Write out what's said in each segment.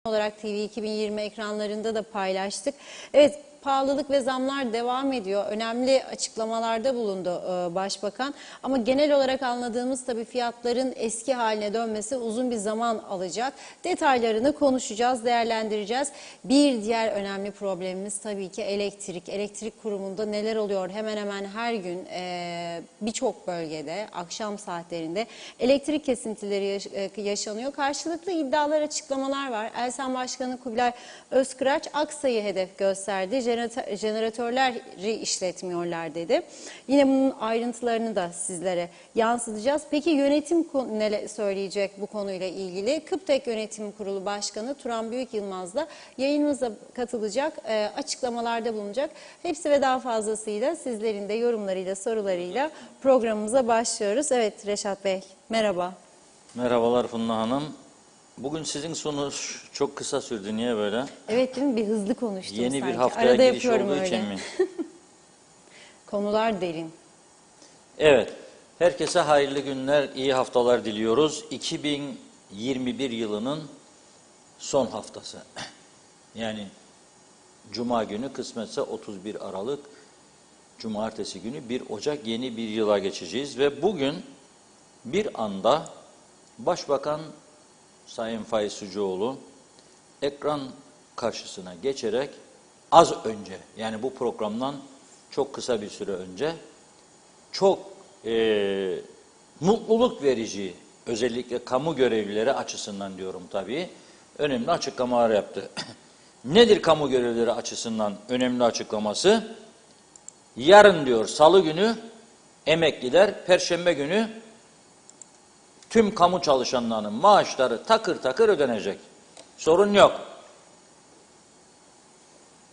olarak TV 2020 ekranlarında da paylaştık. Evet, pahalılık ve zamlar devam ediyor. Önemli açıklamalarda bulundu Başbakan. Ama genel olarak anladığımız tabii fiyatların eski haline dönmesi uzun bir zaman alacak. Detaylarını konuşacağız, değerlendireceğiz. Bir diğer önemli problemimiz tabii ki elektrik. Elektrik kurumunda neler oluyor? Hemen hemen her gün birçok bölgede akşam saatlerinde elektrik kesintileri yaşanıyor. Karşılıklı iddialar, açıklamalar var. Elsen Başkanı Kubilay Özkıraç Aksa'yı hedef gösterdi. Jeneratörleri işletmiyorlar dedi. Yine bunun ayrıntılarını da sizlere yansıtacağız. Peki yönetim ne söyleyecek bu konuyla ilgili? Kıptek Yönetim Kurulu Başkanı Turan Büyükyılmaz da yayınımıza katılacak, açıklamalarda bulunacak. Hepsi ve daha fazlasıyla sizlerin de yorumlarıyla, sorularıyla programımıza başlıyoruz. Evet Reşat Bey, merhaba. Merhabalar Funda Hanım. Bugün sizin sununuz çok kısa sürdü. Niye böyle? Evet değil mi? Bir hızlı konuştum Yeni sanki. bir haftaya Arada giriş olduğu öyle. için mi? Konular derin. Evet. Herkese hayırlı günler, iyi haftalar diliyoruz. 2021 yılının son haftası. Yani Cuma günü kısmetse 31 Aralık, Cumartesi günü 1 Ocak yeni bir yıla geçeceğiz. Ve bugün bir anda Başbakan Sayın Faiz Sucuoğlu ekran karşısına geçerek az önce, yani bu programdan çok kısa bir süre önce çok mutluluk verici, özellikle kamu görevlileri açısından diyorum tabii, önemli açıklamalar yaptı. Nedir kamu görevlileri açısından önemli açıklaması? Yarın diyor Salı günü emekliler, Perşembe günü tüm kamu çalışanlarının maaşları takır takır ödenecek. Sorun yok.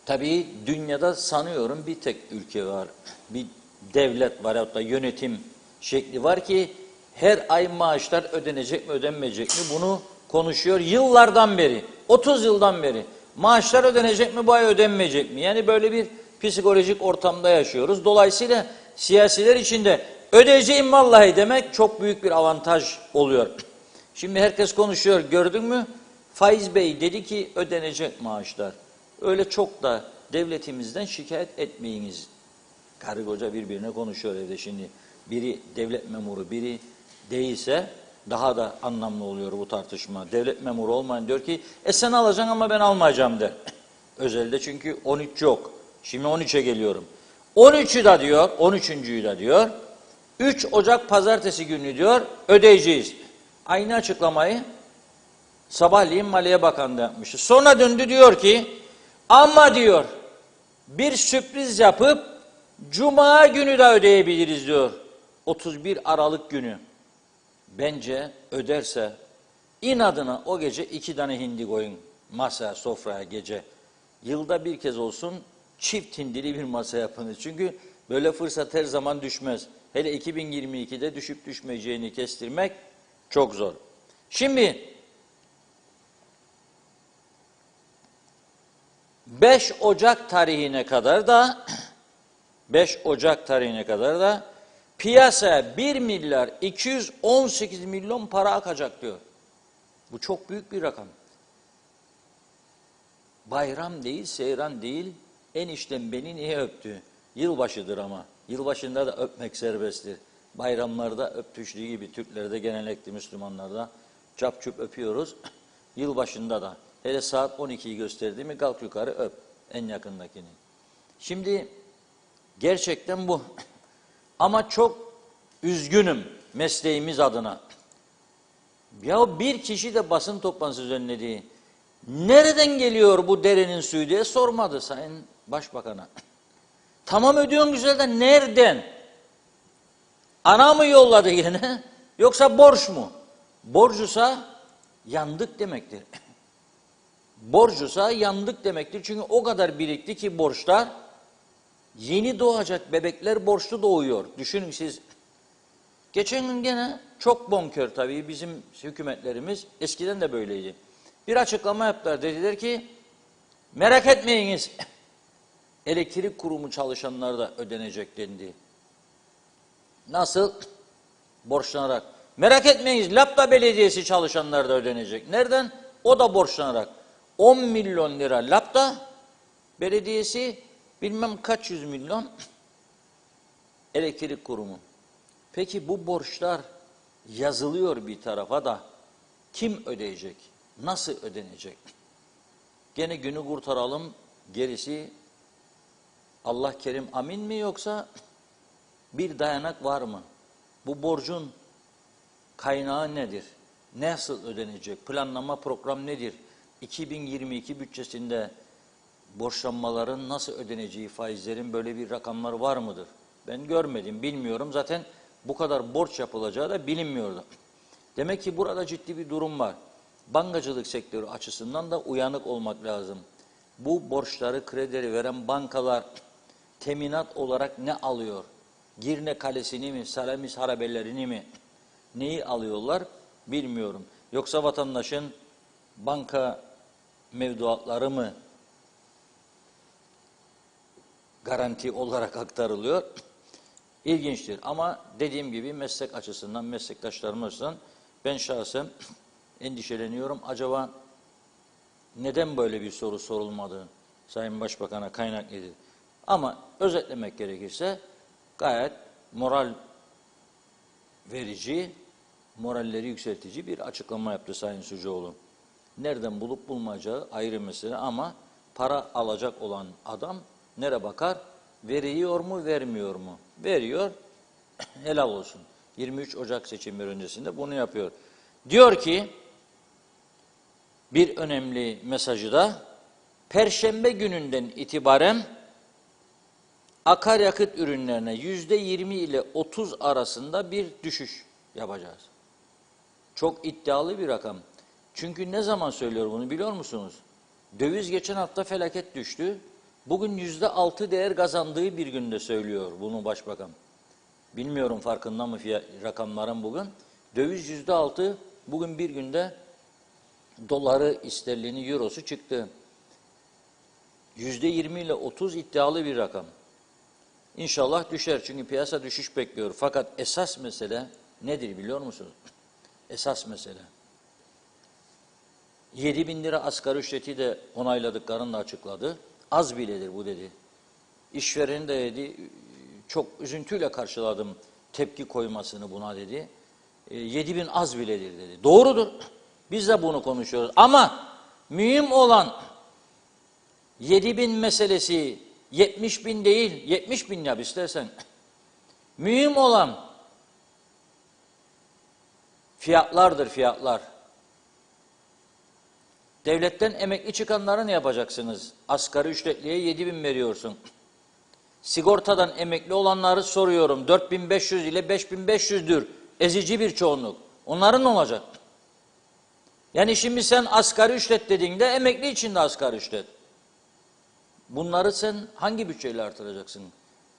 Tabii dünyada sanıyorum bir tek ülke var, bir devlet var, hatta yönetim şekli var ki her ay maaşlar ödenecek mi ödenmeyecek mi bunu konuşuyor yıllardan beri, 30 yıldan beri. Maaşlar ödenecek mi, bu ay ödenmeyecek mi? Yani böyle bir psikolojik ortamda yaşıyoruz. Dolayısıyla siyasiler için de ödeyeceğim vallahi demek çok büyük bir avantaj oluyor. Şimdi herkes konuşuyor, gördün mü? Faiz Bey dedi ki ödenecek maaşlar. Öyle çok da devletimizden şikayet etmeyiniz. Karı koca birbirine konuşuyor evde şimdi. Biri devlet memuru, biri değilse daha da anlamlı oluyor bu tartışma. Devlet memuru olmayan diyor ki sen alacaksın ama ben almayacağım der. Özelde çünkü 13 yok. Şimdi 13'e geliyorum. 13'ü de diyor, 13'üncüyü de diyor. 3 Ocak pazartesi günü diyor ödeyeceğiz. Aynı açıklamayı sabahleyin Maliye Bakanı da yapmıştı. Sonra döndü diyor ki ama diyor bir sürpriz yapıp Cuma günü de ödeyebiliriz diyor. 31 Aralık günü. Bence öderse inadına o gece 2 tane hindi koyun masaya, sofraya gece. Yılda bir kez olsun çift hindili bir masa yapın. Çünkü böyle fırsat her zaman düşmez. Hele 2022'de düşüp düşmeyeceğini kestirmek çok zor. Şimdi 5 Ocak tarihine kadar da piyasaya 1 milyar 218 milyon para akacak diyor. Bu çok büyük bir rakam. Bayram değil, seyran değil, eniştem beni niye öptü? Yılbaşıdır ama. Yılbaşında da öpmek serbesttir. Bayramlarda öptüştüğü gibi Türklerde genellikle Müslümanlarda çap çup öpüyoruz. Yılbaşında da. Hele saat 12'yi gösterdi mi kalk yukarı öp en yakındakini. Şimdi gerçekten bu. Ama çok üzgünüm mesleğimiz adına. Ya bir kişi de basın toplantısı düzenledi. Nereden geliyor bu derenin suyu diye sormadı Sayın Başbakan'a. Tamam ödüyorsun güzel de nereden? Ana mı yolladı yine? Yoksa borç mu? Borcusa yandık demektir. Borcusa yandık demektir. Çünkü o kadar birikti ki borçlar, yeni doğacak bebekler borçlu doğuyor. Düşünün siz. Geçen gün gene çok bonkör tabii bizim hükümetlerimiz, eskiden de böyleydi. Bir açıklama yaptılar. Dediler ki merak etmeyiniz elektrik kurumu çalışanları da ödenecek dendi. Nasıl? Borçlanarak. Merak etmeyiniz Lapta Belediyesi çalışanları da ödenecek. Nereden? O da borçlanarak. 10 milyon lira Lapta Belediyesi, bilmem kaç yüz milyon elektrik kurumu. Peki bu borçlar yazılıyor bir tarafa da kim ödeyecek? Nasıl ödenecek? Gene günü kurtaralım, gerisi Allah kerim amin mi, yoksa bir dayanak var mı? Bu borcun kaynağı nedir? Nasıl ödenecek? Planlama program nedir? 2022 bütçesinde borçlanmaların nasıl ödeneceği, faizlerin böyle bir rakamları var mıdır? Ben görmedim, bilmiyorum. Zaten bu kadar borç yapılacağı da bilinmiyordu. Demek ki burada ciddi bir durum var. Bankacılık sektörü açısından da uyanık olmak lazım. Bu borçları, kredileri veren bankalar teminat olarak ne alıyor? Girne Kalesi'ni mi, Salamis harabelerini mi? Neyi alıyorlar bilmiyorum. Yoksa vatandaşın banka mevduatları mı garanti olarak aktarılıyor? İlginçtir. Ama dediğim gibi meslek açısından, meslektaşlarım açısından ben şahsen endişeleniyorum. Acaba neden böyle bir soru sorulmadı? Sayın Başbakan'a kaynaklıydı. Ama özetlemek gerekirse gayet moral verici, moralleri yükseltici bir açıklama yaptı Sayın Sucuoğlu. Nereden bulup bulmayacağı ayrı mesele, ama para alacak olan adam nereye bakar? Veriyor mu, vermiyor mu? Veriyor, helal olsun. 23 Ocak seçimleri öncesinde bunu yapıyor. Diyor ki, bir önemli mesajı da, Perşembe gününden itibaren akaryakıt ürünlerine %20 ile 30 arasında bir düşüş yapacağız. Çok iddialı bir rakam. Çünkü ne zaman söylüyor bunu biliyor musunuz? Döviz geçen hafta felaket düştü. Bugün %6 değer kazandığı bir günde söylüyor bunu Başbakan. Bilmiyorum farkında mı rakamların bugün. Döviz %6, bugün bir günde doları, sterlini, eurosu çıktı. %20 ile 30 iddialı bir rakam. İnşallah düşer, çünkü piyasa düşüş bekliyor. Fakat esas mesele nedir biliyor musunuz? Esas mesele. 7.000 lira asgari ücreti de onayladıklarını da açıkladı. Az biledir bu dedi. İşveren de dedi, çok üzüntüyle karşıladım tepki koymasını buna dedi. 7.000 az biledir dedi. Doğrudur. Biz de bunu konuşuyoruz. Ama mühim olan 7.000 meselesi 70.000 değil, 70.000 yap istersen. Mühim olan fiyatlardır, fiyatlar. Devletten emekli çıkanları ne yapacaksınız? Asgari ücretliye 7.000 veriyorsun. Sigortadan emekli olanları soruyorum. 4.500 ile 5.500'dür. Ezici bir çoğunluk. Onların ne olacak? Yani şimdi sen asgari ücret dediğinde emekli için de asgari ücret. Bunları sen hangi bütçeyle artıracaksın?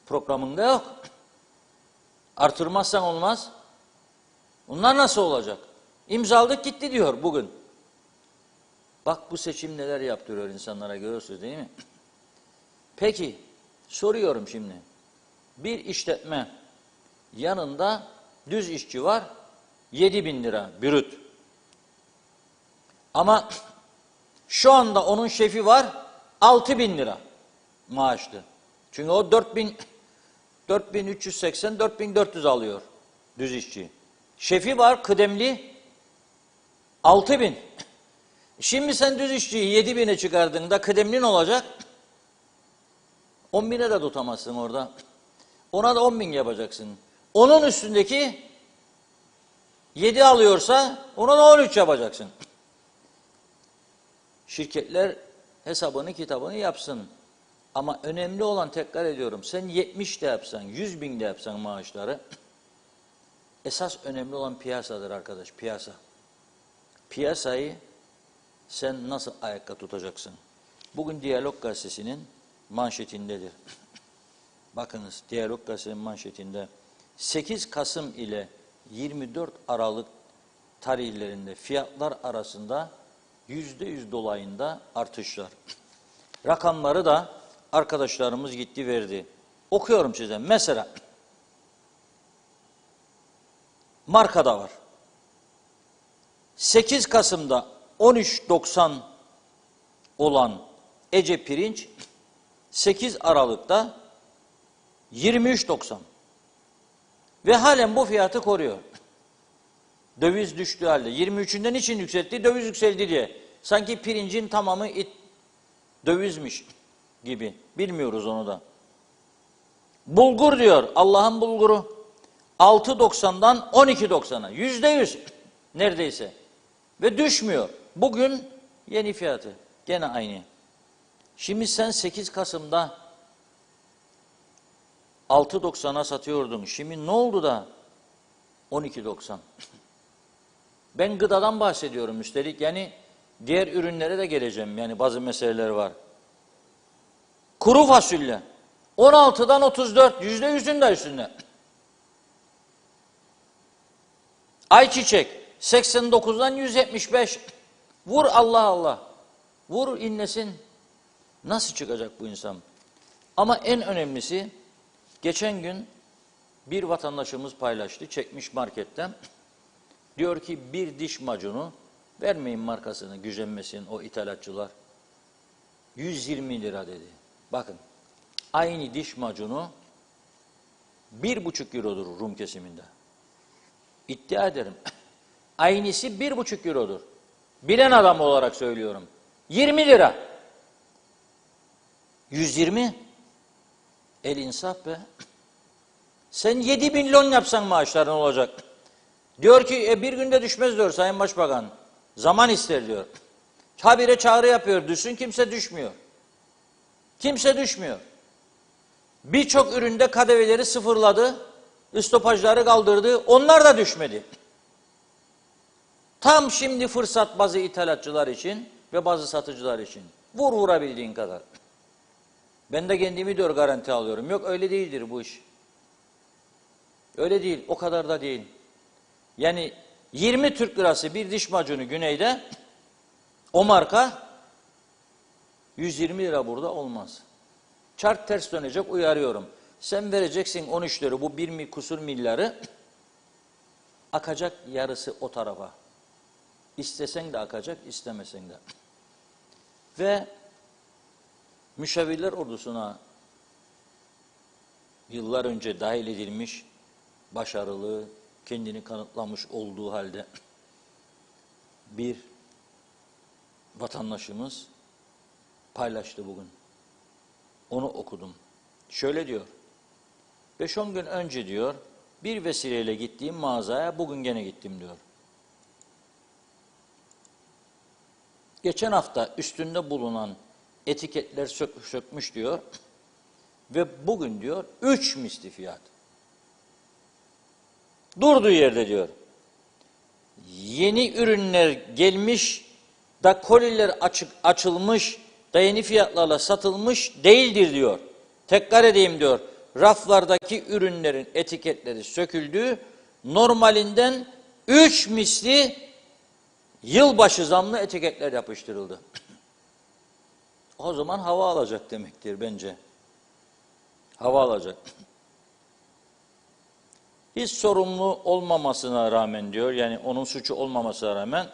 Programında yok. Artırmazsan olmaz. Bunlar nasıl olacak? İmzaladık gitti diyor bugün. Bak bu seçim neler yaptırıyor insanlara, görüyorsunuz değil mi? Peki soruyorum şimdi. Bir işletme, yanında düz işçi var, 7.000 lira brüt. Ama şu anda onun şefi var, 6.000 lira maaşlı. Çünkü o 4.380, 4.400 alıyor düz işçi. Şefi var, kıdemli, 6.000. Şimdi sen düz işçiyi 7.000'e çıkardığında kıdemli ne olacak? 10.000'e de tutamazsın orada. Ona da 10.000 yapacaksın. Onun üstündeki 7 alıyorsa ona da 13 yapacaksın. Şirketler hesabını kitabını yapsın. Ama önemli olan, tekrar ediyorum, sen 70 de yapsan, 100.000 de yapsan maaşları, esas önemli olan piyasadır arkadaş, piyasa. Piyasayı sen nasıl ayakta tutacaksın? Bugün Diyalog Gazetesi'nin manşetindedir. Bakınız, Diyalog Gazetesi'nin manşetinde 8 Kasım ile 24 Aralık tarihlerinde fiyatlar arasında %100 dolayında artışlar. Rakamları da arkadaşlarımız gitti verdi. Okuyorum size. Mesela markada var. 8 Kasım'da 13.90 olan Ece pirinç 8 Aralık'ta 23.90 ve halen bu fiyatı koruyor. Döviz düştüğü halde. 23'ünden için yükseltti? Döviz yükseldi diye. Sanki pirincin tamamı dövizmiş gibi. Bilmiyoruz onu da. Bulgur diyor. Allah'ın bulguru. 6.90'dan 12.90'a. %100 neredeyse. Ve düşmüyor. Bugün yeni fiyatı. Gene aynı. Şimdi sen 8 Kasım'da 6.90'a satıyordun. Şimdi ne oldu da 12.90? Ben gıdadan bahsediyorum üstelik. Yani diğer ürünlere de geleceğim. Yani bazı meseleler var. Kuru fasulye 16'dan 34, %100'ün de üstünde. Ayçiçek 89'dan 175. Vur Allah Allah. Vur inlesin. Nasıl çıkacak bu insan? Ama en önemlisi geçen gün bir vatandaşımız paylaştı. Çekmiş marketten. Diyor ki bir diş macunu, vermeyin markasını, gücenmesin o ithalatçılar, 120 lira dedi. Bakın, aynı diş macunu 1,5 eurodur Rum kesiminde. İddia ederim. Aynısı 1,5 eurodur. Bilen adam olarak söylüyorum. 20 lira. 120. El insaf be. Sen 7 milyon yapsan maaşların olacak. Diyor ki bir günde düşmez diyor Sayın Başbakan. Zaman ister diyor. Habire çağrı yapıyor. Düşsün, kimse düşmüyor. Kimse düşmüyor. Birçok üründe KDV'leri sıfırladı. Stopajları kaldırdı. Onlar da düşmedi. Tam şimdi fırsat bazı ithalatçılar için ve bazı satıcılar için. Vur vurabildiğin kadar. Ben de kendimi diyor garanti alıyorum. Yok öyle değildir bu iş. Öyle değil. O kadar da değil. Yani 20 Türk lirası bir diş macunu güneyde, o marka 120 lira burada olmaz. Çark ters dönecek, uyarıyorum. Sen vereceksin 13 lira, bu 1 kusur milyarı akacak yarısı o tarafa. İstesen de akacak, istemesen de. Ve müşavirler ordusuna yıllar önce dahil edilmiş, başarılı, kendini kanıtlamış olduğu halde bir vatandaşımız paylaştı bugün. Onu okudum. Şöyle diyor, 5-10 gün önce diyor, bir vesileyle gittiğim mağazaya bugün gene gittim diyor. Geçen hafta üstünde bulunan etiketler sökmüş diyor ve bugün diyor 3 misli fiyat. Durduğu yerde diyor. Yeni ürünler gelmiş da koliler açılmış da yeni fiyatlarla satılmış değildir diyor. Tekrar edeyim diyor. Raflardaki ürünlerin etiketleri söküldü. Normalinden 3 misli yılbaşı zamlı etiketler yapıştırıldı. O zaman hava alacak demektir bence. Hava alacak. Hiç sorumlu olmamasına rağmen diyor, yani onun suçu olmamasına rağmen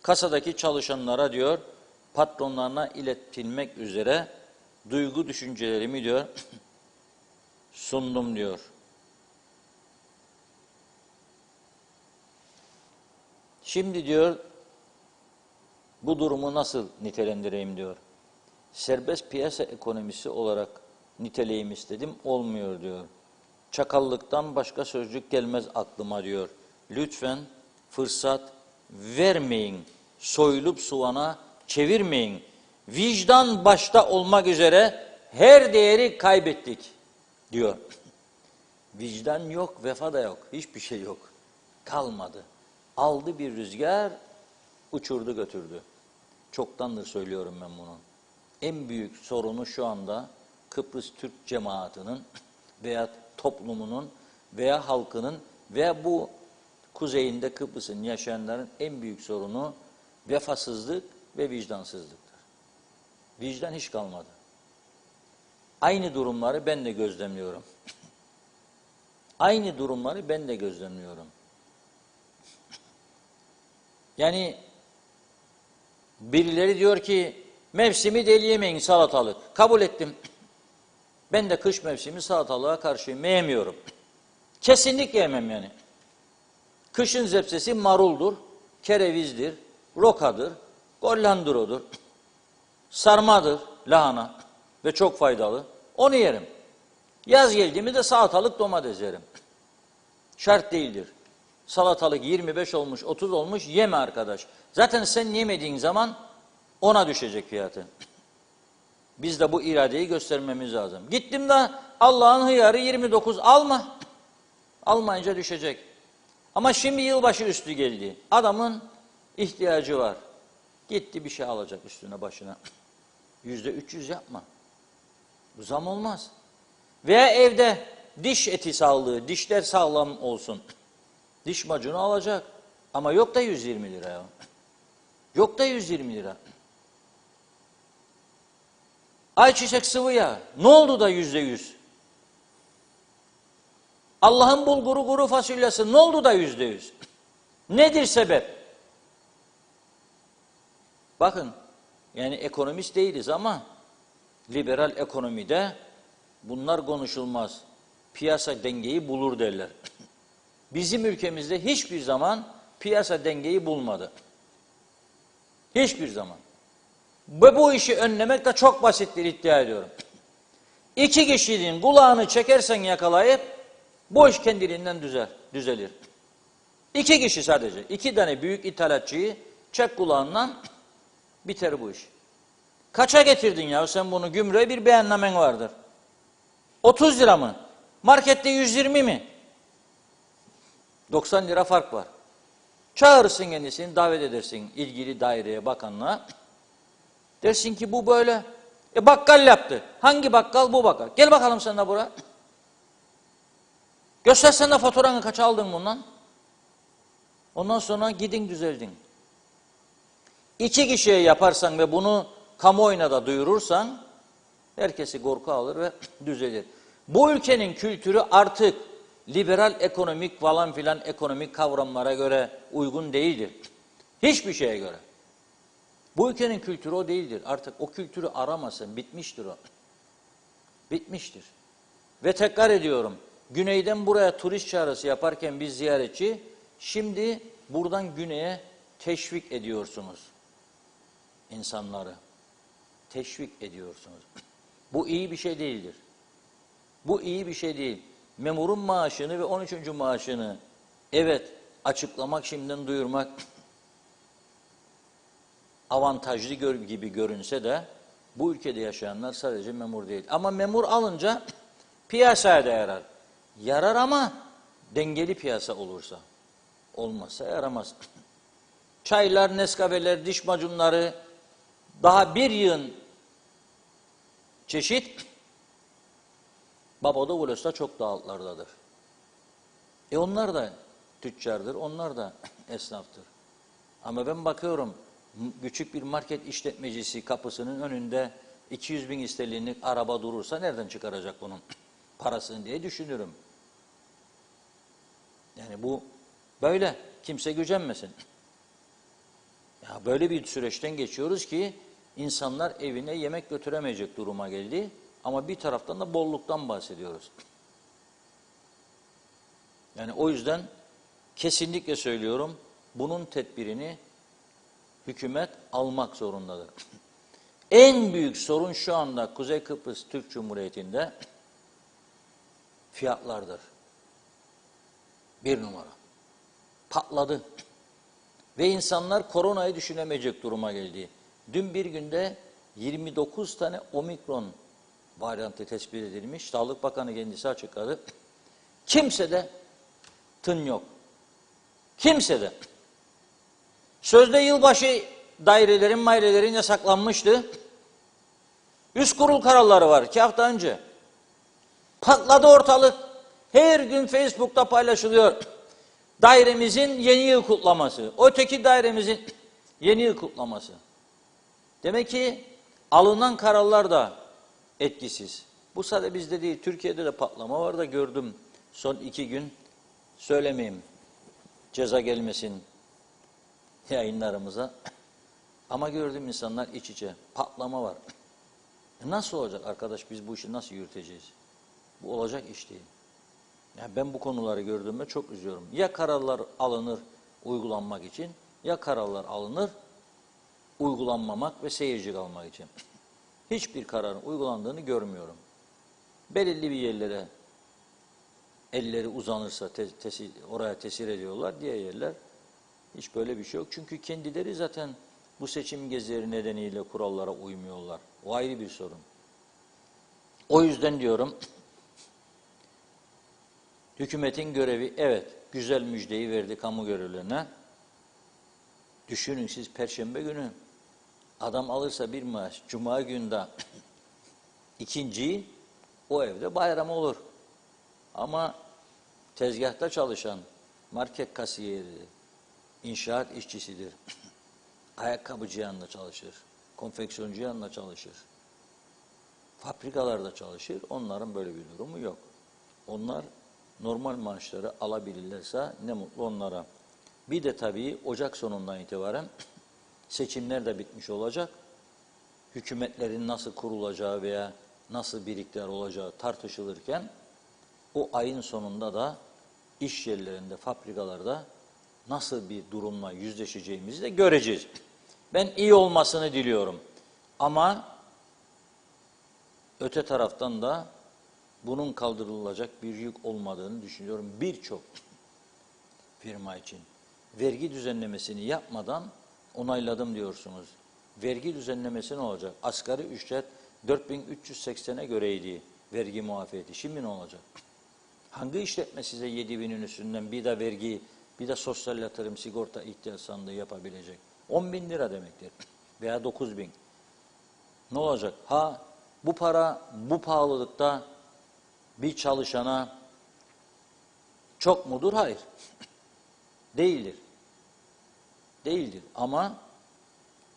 kasadaki çalışanlara diyor, patronlarına iletilmek üzere duygu düşüncelerimi diyor, sundum diyor. Şimdi diyor, bu durumu nasıl nitelendireyim diyor. Serbest piyasa ekonomisi olarak niteleyim istedim, olmuyor diyor. Çakallıktan başka sözcük gelmez aklıma diyor. Lütfen fırsat vermeyin, soyulup soğana çevirmeyin. Vicdan başta olmak üzere her değeri kaybettik diyor. Vicdan yok, vefa da yok, hiçbir şey yok. Kalmadı. Aldı bir rüzgar, uçurdu götürdü. Çoktandır söylüyorum ben bunu. En büyük sorunu şu anda Kıbrıs Türk cemaatinin veya toplumunun veya halkının veya bu kuzeyinde Kıbrıs'ın yaşayanların en büyük sorunu vefasızlık ve vicdansızlıktır. Vicdan hiç kalmadı. Aynı durumları ben de gözlemliyorum. Aynı durumları ben de gözlemliyorum. Yani birileri diyor ki Mevsimi değil, yemeyin salatalık. Kabul ettim. Ben de kış mevsimi salatalığa karşıyım. Yemiyorum. Kesinlikle yemem yani. Kışın zepsesi maruldur, kerevizdir, rokadır, gollandrodur, sarmadır, lahana ve çok faydalı. Onu yerim. Yaz geldi mi de salatalık, domates yerim. Şart değildir. Salatalık 25 olmuş, 30 olmuş, yeme arkadaş. Zaten sen yemediğin zaman ona düşecek fiyatı. Biz de bu iradeyi göstermemiz lazım. Gittim de Allah'ın hıyarı 29, alma. Almayınca düşecek. Ama şimdi yılbaşı üstü geldi. Adamın ihtiyacı var. Gitti bir şey alacak üstüne başına. %300 yapma. Bu zam olmaz. Veya evde diş eti sağlığı, dişler sağlam olsun. Diş macunu alacak. Ama yok da 120 lira ya. Yok da 120 lira. Ayçiçek sıvı yağ. Ne oldu da %100? Allah'ın bulguru, kuru fasulyesi ne oldu da %100? Nedir sebep? Bakın, yani ekonomist değiliz ama liberal ekonomide bunlar konuşulmaz. Piyasa dengeyi bulur derler. Bizim ülkemizde hiçbir zaman piyasa dengeyi bulmadı. Hiçbir zaman. Ve bu işi önlemek de çok basittir iddia ediyorum. İki kişinin kulağını çekersen yakalayıp bu iş kendiliğinden düzelir. İki kişi sadece. 2 tane büyük ithalatçıyı çek kulağından biter bu iş. Kaça getirdin ya sen bunu? Gümrüğe bir beyannamen vardır. 30 lira mı? Markette 120 mi? 90 lira fark var. Çağırırsın kendisini, davet edersin ilgili daireye, bakanlığa. Dersin ki bu böyle. Bakkal yaptı. Hangi bakkal? Bu bakkal. Gel bakalım sen de buraya. Göstersen de faturanı kaç aldın bundan. Ondan sonra gidin düzeldin. 2 kişiye yaparsan ve bunu kamuoyuna da duyurursan herkesi korku alır ve düzelir. Bu ülkenin kültürü artık liberal ekonomik falan filan ekonomik kavramlara göre uygun değildir. Hiçbir şeye göre. Bu ülkenin kültürü o değildir. Artık o kültürü aramasın. Bitmiştir o. Bitmiştir. Ve tekrar ediyorum. Güneyden buraya turist çağrısı yaparken biz ziyaretçi, şimdi buradan güneye teşvik ediyorsunuz. İnsanları. Teşvik ediyorsunuz. Bu iyi bir şey değildir. Bu iyi bir şey değil. Memurun maaşını ve 13. maaşını evet açıklamak, şimdiden duyurmak avantajlı gibi görünse de bu ülkede yaşayanlar sadece memur değil. Ama memur alınca piyasaya da yarar. Yarar ama dengeli piyasa olursa. Olmazsa yaramaz. Çaylar, Nescafe'ler, diş macunları daha bir yığın çeşit Babada Ulos'ta çok daha altlardadır. Onlar da tüccardır, onlar da esnaftır. Ama ben bakıyorum, küçük bir market işletmecisi kapısının önünde 200 bin sterlinlik araba durursa nereden çıkaracak bunun parasını diye düşünürüm. Yani bu böyle, kimse gücenmesin. Ya böyle bir süreçten geçiyoruz ki insanlar evine yemek götüremeyecek duruma geldi. Ama bir taraftan da bolluktan bahsediyoruz. Yani o yüzden kesinlikle söylüyorum, bunun tedbirini hükümet almak zorundadır. En büyük sorun şu anda Kuzey Kıbrıs Türk Cumhuriyeti'nde fiyatlardır. 1 numara. Patladı. Ve insanlar koronayı düşünemeyecek duruma geldi. Dün bir günde 29 tane omikron varyantı tespit edilmiş. Sağlık Bakanı kendisi açıkladı. Kimsede tın yok. Kimsede. Sözde yılbaşı dairelerin yasaklanmıştı. Üst kurul kararları var 2 hafta önce. Patladı ortalık. Her gün Facebook'ta paylaşılıyor. Dairemizin yeni yıl kutlaması. Öteki dairemizin yeni yıl kutlaması. Demek ki alınan kararlar da etkisiz. Bu sadece bizde değil, Türkiye'de de patlama var da gördüm son 2 gün. Söylemeyeyim, ceza gelmesin yayınlarımıza. Ama gördüğüm insanlar iç içe. Patlama var. Nasıl olacak arkadaş, biz bu işi nasıl yürüteceğiz? Bu olacak iş değil. Yani ben bu konuları gördüğümde çok üzüyorum. Ya kararlar alınır uygulanmak için, ya kararlar alınır uygulanmamak ve seyirci kalmak için. Hiçbir kararın uygulandığını görmüyorum. Belirli bir yerlere elleri uzanırsa oraya tesir ediyorlar. Diğer yerler hiç böyle bir şey yok. Çünkü kendileri zaten bu seçim gezileri nedeniyle kurallara uymuyorlar. O ayrı bir sorun. O yüzden diyorum, hükümetin görevi, evet, güzel müjdeyi verdi kamu görevlilerine. Düşünün siz, Perşembe günü adam alırsa bir maaş, Cuma günde ikinciyi, o evde bayram olur. Ama tezgahta çalışan, market kasiyeri, inşaat işçisidir, ayakkabıcı yanında çalışır, konfeksiyoncu yanında çalışır, fabrikalarda çalışır. Onların böyle bir durumu yok. Onlar normal maaşları alabilirlerse ne mutlu onlara. Bir de tabii Ocak sonundan itibaren seçimler de bitmiş olacak. Hükümetlerin nasıl kurulacağı veya nasıl bir iktidar olacağı tartışılırken o ayın sonunda da iş yerlerinde, fabrikalarda nasıl bir durumla yüzleşeceğimizi de göreceğiz. Ben iyi olmasını diliyorum. Ama öte taraftan da bunun kaldırılacak bir yük olmadığını düşünüyorum birçok firma için. Vergi düzenlemesini yapmadan onayladım diyorsunuz. Vergi düzenlemesi ne olacak? Asgari ücret 4380'e göreydi vergi muafiyeti. Şimdi ne olacak? Hangi işletme size 7000'in üstünden bir de vergi, bir de sosyal yatırım sigorta ihtiyaç sandığı yapabilecek? 10.000 lira demektir. Veya 9.000. Ne olacak? Ha, bu para bu pahalılıkta bir çalışana çok mudur? Hayır. Değildir. Değildir. Ama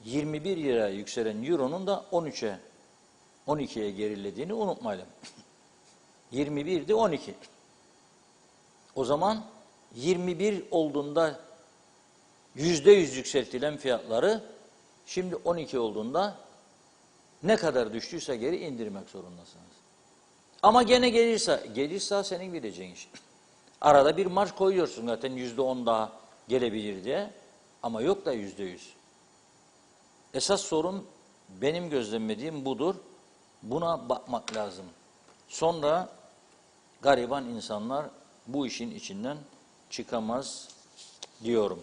21 liraya yükselen euronun da 12'ye gerilediğini unutmayalım. 21'di 12. O zaman 21 olduğunda %100 yükseltilen fiyatları şimdi 12 olduğunda ne kadar düştüyse geri indirmek zorundasınız. Ama gene gelirse senin bileceğin iş. Arada bir marj koyuyorsun zaten %10 daha gelebilir diye. Ama yok da %100. Esas sorun benim gözlemlediğim budur. Buna bakmak lazım. Sonra gariban insanlar bu işin içinden çıkamaz diyorum.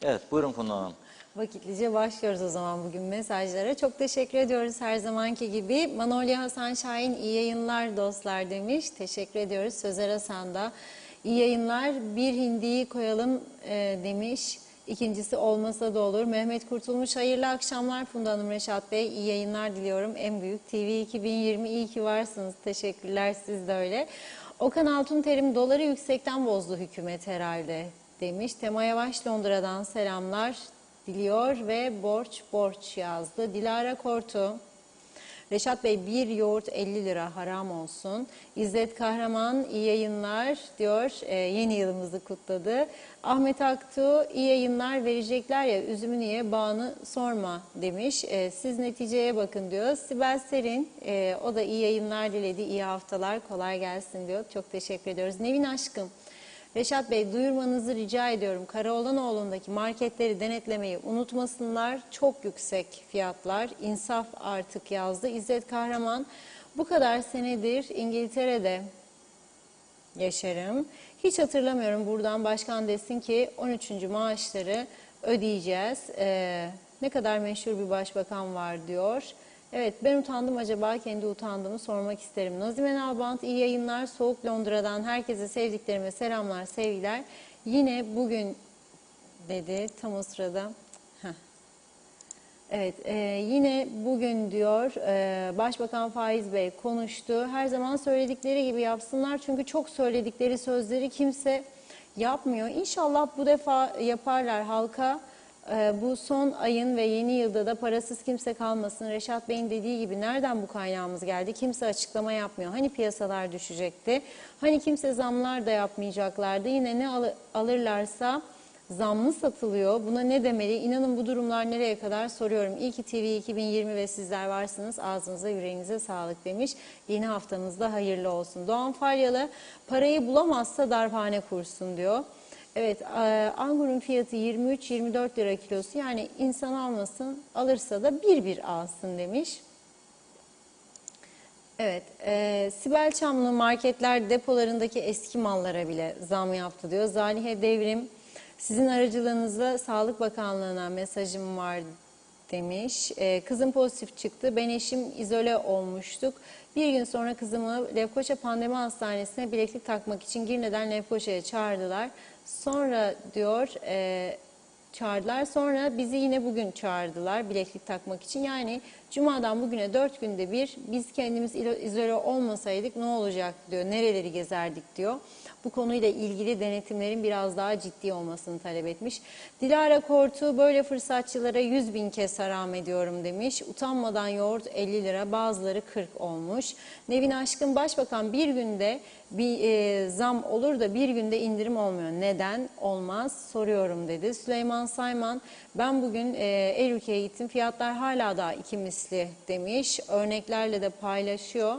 Evet, buyurun Funda Hanım. Vakitlice başlıyoruz o zaman bugün mesajlara. Çok teşekkür ediyoruz her zamanki gibi. Manolya Hasan Şahin iyi yayınlar dostlar demiş. Teşekkür ediyoruz. Sözer Hasan da iyi yayınlar. Bir hindiyi koyalım demiş. İkincisi olmasa da olur. Mehmet Kurtulmuş hayırlı akşamlar Funda Hanım, Reşat Bey. İyi yayınlar diliyorum. En büyük TV 2020 iyi ki varsınız. Teşekkürler, siz de öyle. Okan Altunterim doları yüksekten bozdu hükümet herhalde demiş. Tema Yavaş Londra'dan selamlar diliyor ve borç yazdı. Dilara Kortu, Reşat Bey bir yoğurt 50 lira haram olsun. İzzet Kahraman iyi yayınlar diyor. Yeni yılımızı kutladı. Ahmet Aktu iyi yayınlar, verecekler ya üzümü niye bağını sorma demiş. Siz neticeye bakın diyor. Sibel Serin o da iyi yayınlar diledi. İyi haftalar, kolay gelsin diyor. Çok teşekkür ediyoruz. Nevin Aşkım, Reşat Bey duyurmanızı rica ediyorum. Karaoğlanoğlu'ndaki marketleri denetlemeyi unutmasınlar. Çok yüksek fiyatlar. İnsaf artık yazdı. İzzet Kahraman, bu kadar senedir İngiltere'de yaşarım. Hiç hatırlamıyorum buradan başkan desin ki 13. maaşları ödeyeceğiz. Ne kadar meşhur bir başbakan var diyor. Evet, ben utandım, acaba kendi utandığımı sormak isterim. Nazime Nalbant iyi yayınlar. Soğuk Londra'dan herkese sevdiklerime selamlar, sevgiler. Yine bugün dedi tam o sırada. Evet, yine bugün diyor Başbakan Faiz Bey konuştu. Her zaman söyledikleri gibi yapsınlar. Çünkü çok söyledikleri sözleri kimse yapmıyor. İnşallah bu defa yaparlar halka. Bu son ayın ve yeni yılda da parasız kimse kalmasın. Reşat Bey'in dediği gibi nereden bu kaynağımız geldi? Kimse açıklama yapmıyor. Hani piyasalar düşecekti? Hani kimse zamlar da yapmayacaklardı? Yine ne alırlarsa zamlı satılıyor. Buna ne demeli? İnanın bu durumlar nereye kadar soruyorum. İyi ki TV 2020 ve sizler varsınız. Ağzınıza yüreğinize sağlık demiş. Yeni haftanızda hayırlı olsun. Doğan Falyalı parayı bulamazsa darphane kursun diyor. Evet, angurun fiyatı 23-24 lira kilosu. Yani insan almasın, alırsa da bir alsın demiş. Evet, Sibel Çamlı marketler depolarındaki eski mallara bile zam yaptı diyor. Zalihe Devrim, sizin aracılığınızla Sağlık Bakanlığı'na mesajım var demiş. Kızım pozitif çıktı, ben eşim izole olmuştuk. Bir gün sonra kızımı Lefkoşa Pandemi Hastanesi'ne bileklik takmak için Girne'den Lefkoşa'ya çağırdılar. Sonra diyor... çağırdılar. Sonra bizi yine bugün çağırdılar bileklik takmak için. Yani Cuma'dan bugüne 4 günde bir biz kendimiz izole olmasaydık ne olacak diyor. Nereleri gezerdik diyor. Bu konuyla ilgili denetimlerin biraz daha ciddi olmasını talep etmiş. Dilara Kortu böyle fırsatçılara 100.000 kez haram ediyorum demiş. Utanmadan yoğurt 50 lira bazıları 40 olmuş. Nevin Aşkın Başbakan bir günde bir zam olur da bir günde indirim olmuyor. Neden olmaz soruyorum dedi. Süleyman Sayman ben bugün el ülkeye gittim fiyatlar hala daha iki misli demiş. Örneklerle de paylaşıyor.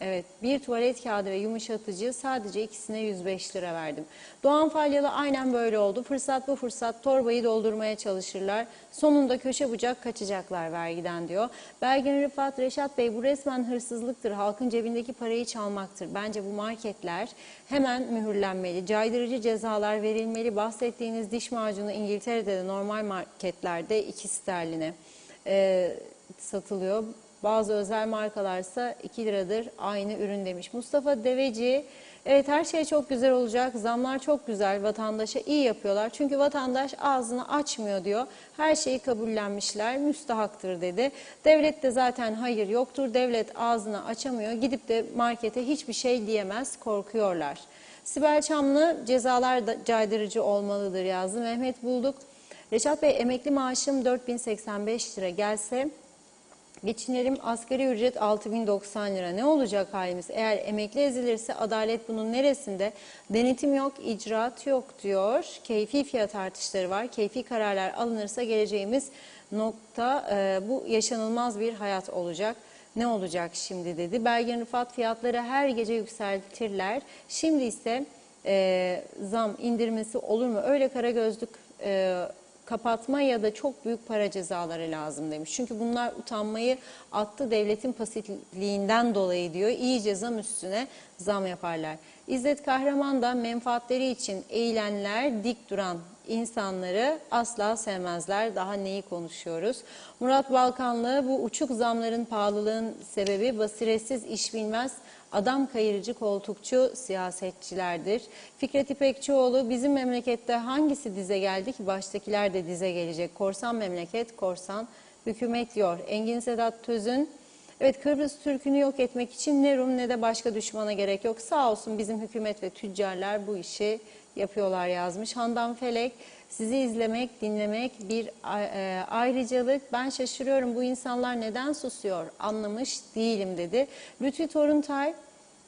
Evet, bir tuvalet kağıdı ve yumuşatıcı sadece ikisine 105 lira verdim. Doğan Falyalı aynen böyle oldu. Fırsat bu fırsat torbayı doldurmaya çalışırlar. Sonunda köşe bucak kaçacaklar vergiden diyor. Belgin Rıfat, Reşat Bey bu resmen hırsızlıktır. Halkın cebindeki parayı çalmaktır. Bence bu marketler hemen mühürlenmeli. Caydırıcı cezalar verilmeli. Bahsettiğiniz diş macunu İngiltere'de de normal marketlerde 2 sterline satılıyor. Bazı özel markalarsa 2 liradır aynı ürün demiş. Mustafa Deveci, evet her şey çok güzel olacak, zamlar çok güzel, vatandaşa iyi yapıyorlar. Çünkü vatandaş ağzını açmıyor diyor. Her şeyi kabullenmişler, müstahaktır dedi. Devlet de zaten hayır yoktur, devlet ağzını açamıyor. Gidip de markete hiçbir şey diyemez, korkuyorlar. Sibel Çamlı, cezalar da caydırıcı olmalıdır yazdı. Mehmet Bulduk, Reşat Bey emekli maaşım 4085 lira gelse... Geçinelim, asgari ücret 6.090 lira. Ne olacak halimiz? Eğer emekli ezilirse adalet bunun neresinde? Denetim yok, icraat yok diyor. Keyfi fiyat artışları var. Keyfi kararlar alınırsa geleceğimiz nokta bu yaşanılmaz bir hayat olacak. Ne olacak şimdi dedi. Belgin Rıfat fiyatları her gece yükseltirler. Şimdi ise zam indirmesi olur mu? Öyle kara gözlük kapatma ya da çok büyük para cezaları lazım demiş. Çünkü bunlar utanmayı attı devletin pasifliğinden dolayı diyor. İyice zam üstüne zam yaparlar. İzzet Kahraman da menfaatleri için eğilenler, dik duran insanları asla sevmezler. Daha neyi konuşuyoruz? Murat Balkanlı bu uçuk zamların pahalılığın sebebi basiretsiz iş bilmez adam kayırıcı koltukçu siyasetçilerdir. Fikret İpekçioğlu bizim memlekette hangisi dize geldi ki baştakiler de dize gelecek. Korsan memleket, korsan hükümet diyor. Engin Sedat Tözün, evet Kıbrıs Türk'ünü yok etmek için ne Rum ne de başka düşmana gerek yok. Sağ olsun bizim hükümet ve tüccarlar bu işi yapıyorlar yazmış. Handan Felek, sizi izlemek, dinlemek bir ayrıcalık. Ben şaşırıyorum bu insanlar neden susuyor anlamış değilim dedi. Lütfi Toruntay,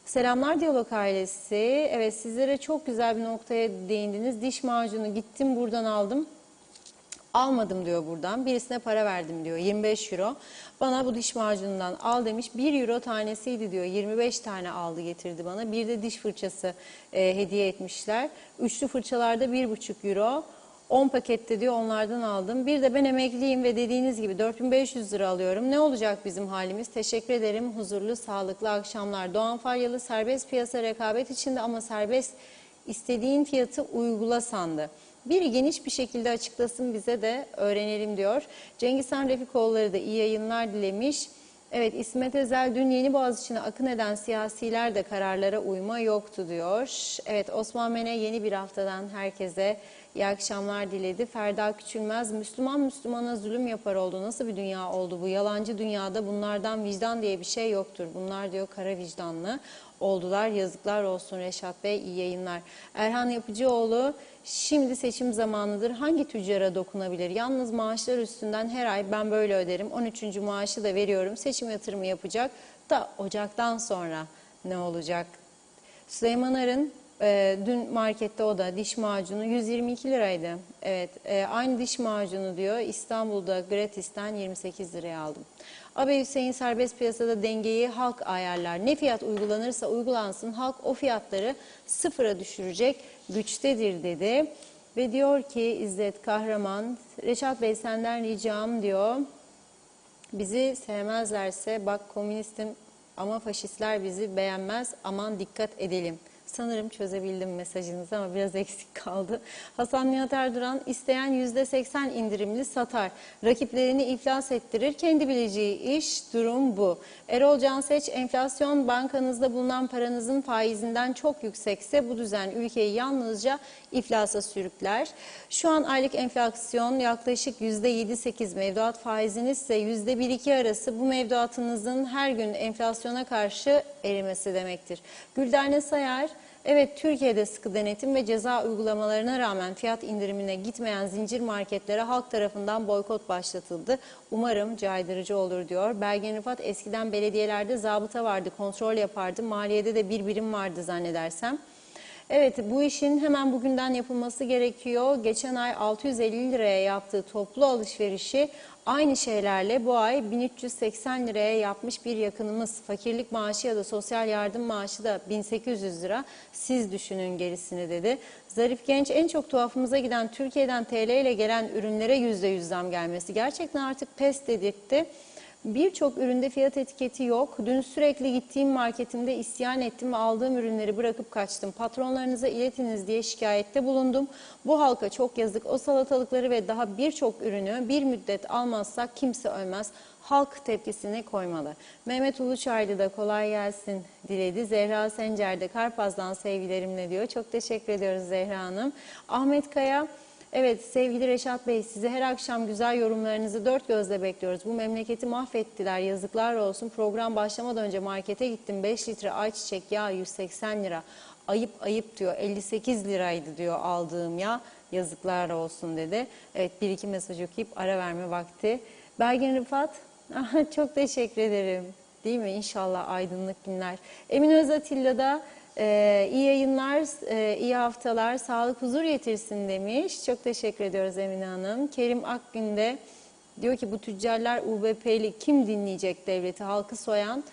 selamlar Diyalog ailesi. Evet sizlere çok güzel bir noktaya değindiniz. Diş macunu gittim buradan aldım. Almadım diyor buradan. Birisine para verdim diyor. 25 euro. Bana bu diş macunundan al demiş. 1 euro tanesiydi diyor. 25 tane aldı getirdi bana. Bir de diş fırçası hediye etmişler. Üçlü fırçalarda 1,5 euro. 10 pakette diyor onlardan aldım. Bir de ben emekliyim ve dediğiniz gibi 4500 lira alıyorum. Ne olacak bizim halimiz? Teşekkür ederim. Huzurlu, sağlıklı akşamlar. Doğan Falyalı serbest piyasa rekabet içinde ama serbest istediğin fiyatı uygula sandı. Biri geniş bir şekilde açıklasın bize de öğrenelim diyor. Cengizhan Refikoğulları da iyi yayınlar dilemiş. Evet İsmet Özel dün Yeniboğaz içine akın eden siyasiler de kararlara uyma yoktu diyor. Evet Osman Mene yeni bir haftadan herkese iyi akşamlar diledi. Ferda Küçülmez Müslüman Müslümana zulüm yapar oldu. Nasıl bir dünya oldu bu? Yalancı dünyada bunlardan vicdan diye bir şey yoktur. Bunlar diyor kara vicdanlı oldular. Yazıklar olsun Reşat Bey iyi yayınlar. Erhan Yapıcıoğlu şimdi seçim zamanıdır. Hangi tüccara dokunabilir? Yalnız maaşlar üstünden her ay ben böyle öderim. 13. maaşı da veriyorum. Seçim yatırımı yapacak da Ocak'tan sonra ne olacak? Süleyman Arın Dün markette o da diş macunu 122 liraydı. Evet, aynı diş macunu diyor İstanbul'da gratis'ten 28 liraya aldım. Abi Hüseyin serbest piyasada dengeyi halk ayarlar. Ne fiyat uygulanırsa uygulansın halk o fiyatları sıfıra düşürecek güçtedir dedi. Ve diyor ki İzzet Kahraman, Reşat Bey senden ricam diyor. Bizi sevmezlerse bak komünistim ama faşistler bizi beğenmez aman dikkat edelim. Sanırım çözebildim mesajınızı ama biraz eksik kaldı. Hasan Nihat Erduran isteyen %80 indirimli satar. Rakiplerini iflas ettirir. Kendi bileceği iş durum bu. Erol Canseç enflasyon bankanızda bulunan paranızın faizinden çok yüksekse bu düzen ülkeyi yalnızca iflasa sürükler. Şu an aylık enflasyon yaklaşık %7-8 mevduat faiziniz ise %1-2 arası bu mevduatınızın her gün enflasyona karşı erimesi demektir. Güldane Sayar, evet Türkiye'de sıkı denetim ve ceza uygulamalarına rağmen fiyat indirimine gitmeyen zincir marketlere halk tarafından boykot başlatıldı. Umarım caydırıcı olur diyor. Belgin Rıfat eskiden belediyelerde zabıta vardı, kontrol yapardı. Maliyede de bir birim vardı zannedersem. Evet bu işin hemen bugünden yapılması gerekiyor. Geçen ay 650 liraya yaptığı toplu alışverişi aynı şeylerle bu ay 1380 liraya yapmış bir yakınımız. Fakirlik maaşı ya da sosyal yardım maaşı da 1800 lira. Siz düşünün gerisini dedi. Zarif Genç en çok tuhafımıza giden Türkiye'den TL ile gelen ürünlere %100 zam gelmesi. Gerçekten artık pes dedirtti. Birçok üründe fiyat etiketi yok. Dün sürekli gittiğim marketimde isyan ettim ve aldığım ürünleri bırakıp kaçtım. Patronlarınıza iletiniz diye şikayette bulundum. Bu halka çok yazık. O salatalıkları ve daha birçok ürünü bir müddet almazsak kimse ölmez. Halk tepkisini koymalı. Mehmet Uluçaylı da kolay gelsin diledi. Zehra Sencer de Karpaz'dan sevgilerimle diyor. Çok teşekkür ediyoruz Zehra Hanım. Ahmet Kaya, evet sevgili Reşat Bey size her akşam güzel yorumlarınızı dört gözle bekliyoruz. Bu memleketi mahvettiler yazıklar olsun. Program başlamadan önce markete gittim 5 litre ayçiçek yağı 180 lira. Ayıp ayıp diyor 58 liraydı diyor aldığım yağ yazıklar olsun dedi. Evet bir iki mesaj okuyup ara verme vakti. Belgin Rıfat çok teşekkür ederim. Değil mi? İnşallah aydınlık günler. Emin Özatilla da iyi yayınlar, iyi haftalar, sağlık huzur getirsin demiş. Çok teşekkür ediyoruz Emine Hanım. Kerim Akgün de diyor ki bu tüccarlar UBP'li kim dinleyecek devleti halkı soyan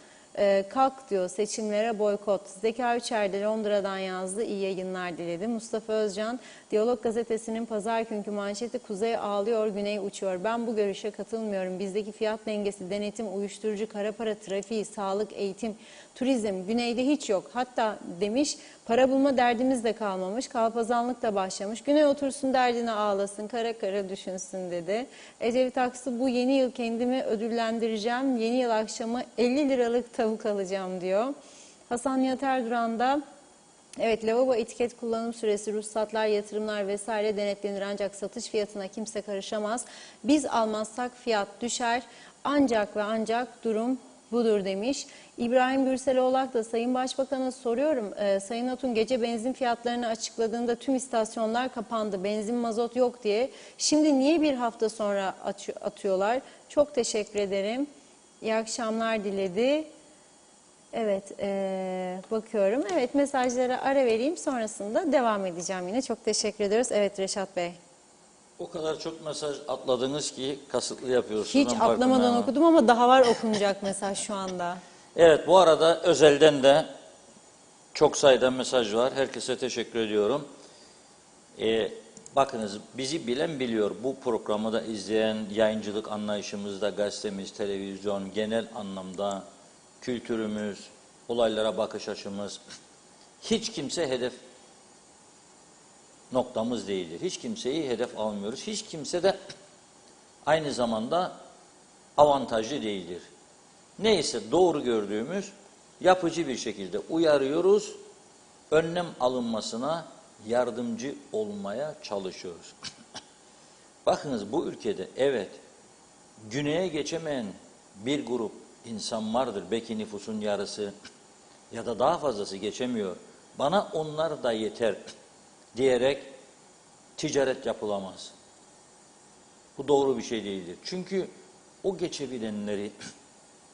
kalk diyor seçimlere boykot. Zeka Üçer de Londra'dan yazdı. İyi yayınlar diledi. Mustafa Özcan Diyalog Gazetesi'nin pazar günkü manşeti Kuzey ağlıyor, Güney uçuyor. Ben bu görüşe katılmıyorum. Bizdeki fiyat dengesi, denetim, uyuşturucu, kara para trafiği, sağlık, eğitim, turizm güneyde hiç yok. Hatta demiş para bulma derdimiz de kalmamış. Kalpazanlık da başlamış. Güney otursun derdine ağlasın, kara kara düşünsün dedi. Ecevit Aksu bu yeni yıl kendimi ödüllendireceğim. Yeni yıl akşamı 50 liralık tavuk alacağım diyor. Hasan Nihat Erduran da evet lavabo etiket kullanım süresi, ruhsatlar, yatırımlar vesaire denetlenir ancak satış fiyatına kimse karışamaz. Biz almazsak fiyat düşer ancak ve ancak durum budur demiş. İbrahim Gürseloğlak da Sayın Başbakan'a soruyorum. Sayın Atun gece benzin fiyatlarını açıkladığında tüm istasyonlar kapandı. Benzin mazot yok diye. Şimdi niye bir hafta sonra atıyorlar? Çok teşekkür ederim. İyi akşamlar diledi. Evet bakıyorum. Evet mesajlara ara vereyim sonrasında devam edeceğim yine. Çok teşekkür ediyoruz. Evet Reşat Bey. O kadar çok mesaj atladınız ki kasıtlı yapıyorsunuz. Hiç atlamadan okudum ama daha var okunacak mesaj şu anda. Evet bu arada özelden de çok sayıda mesaj var. Herkese teşekkür ediyorum. Bakınız bizi bilen biliyor. Bu programı da izleyen yayıncılık anlayışımızda gazetemiz, televizyon, genel anlamda kültürümüz, olaylara bakış açımız hiç kimse hedef noktamız değildir. Hiç kimseyi hedef almıyoruz. Hiç kimse de aynı zamanda avantajlı değildir. Neyse doğru gördüğümüz yapıcı bir şekilde uyarıyoruz, önlem alınmasına yardımcı olmaya çalışıyoruz. Bakınız bu ülkede evet güneye geçemeyen bir grup insan vardır. Belki nüfusun yarısı ya da daha fazlası geçemiyor. Bana onlar da yeter diyerek ticaret yapılamaz. Bu doğru bir şey değildir. Çünkü o geçebilenleri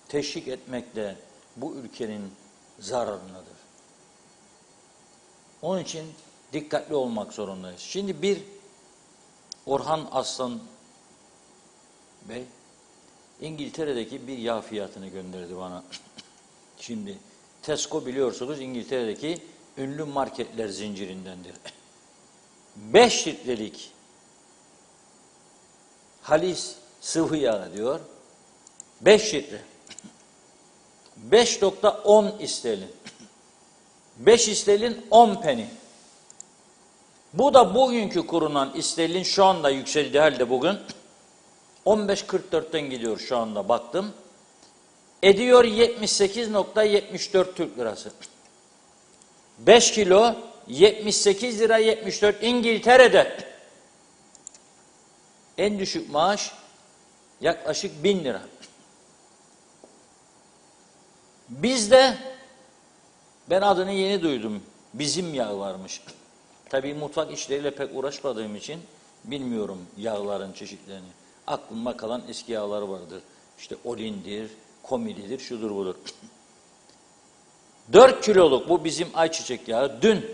teşvik etmek de bu ülkenin zararınadır. Onun için dikkatli olmak zorundayız. Şimdi bir Orhan Aslan Bey İngiltere'deki bir yağ fiyatını gönderdi bana. Şimdi Tesco biliyorsunuz İngiltere'deki ünlü marketler zincirindendir. 5 litrelik halis sıvı yağ diyor. 5 litre. 5.10 isterlin. 5 isterlin 10 peni. Bu da bugünkü kurulan isterlin şu anda yükseldi halde bugün. 15.44'ten gidiyor şu anda baktım. Ediyor 78.74 Türk lirası. 5 kilo 78 lira 74 İngiltere'de. En düşük maaş yaklaşık 1000 lira. Bizde, ben adını yeni duydum, bizim yağ varmış. Tabii mutfak işleriyle pek uğraşmadığım için bilmiyorum yağların çeşitlerini. Aklıma kalan eski yağlar vardır. İşte olindir, komilidir, şudur budur. 4 kiloluk bu bizim ayçiçek yağı dün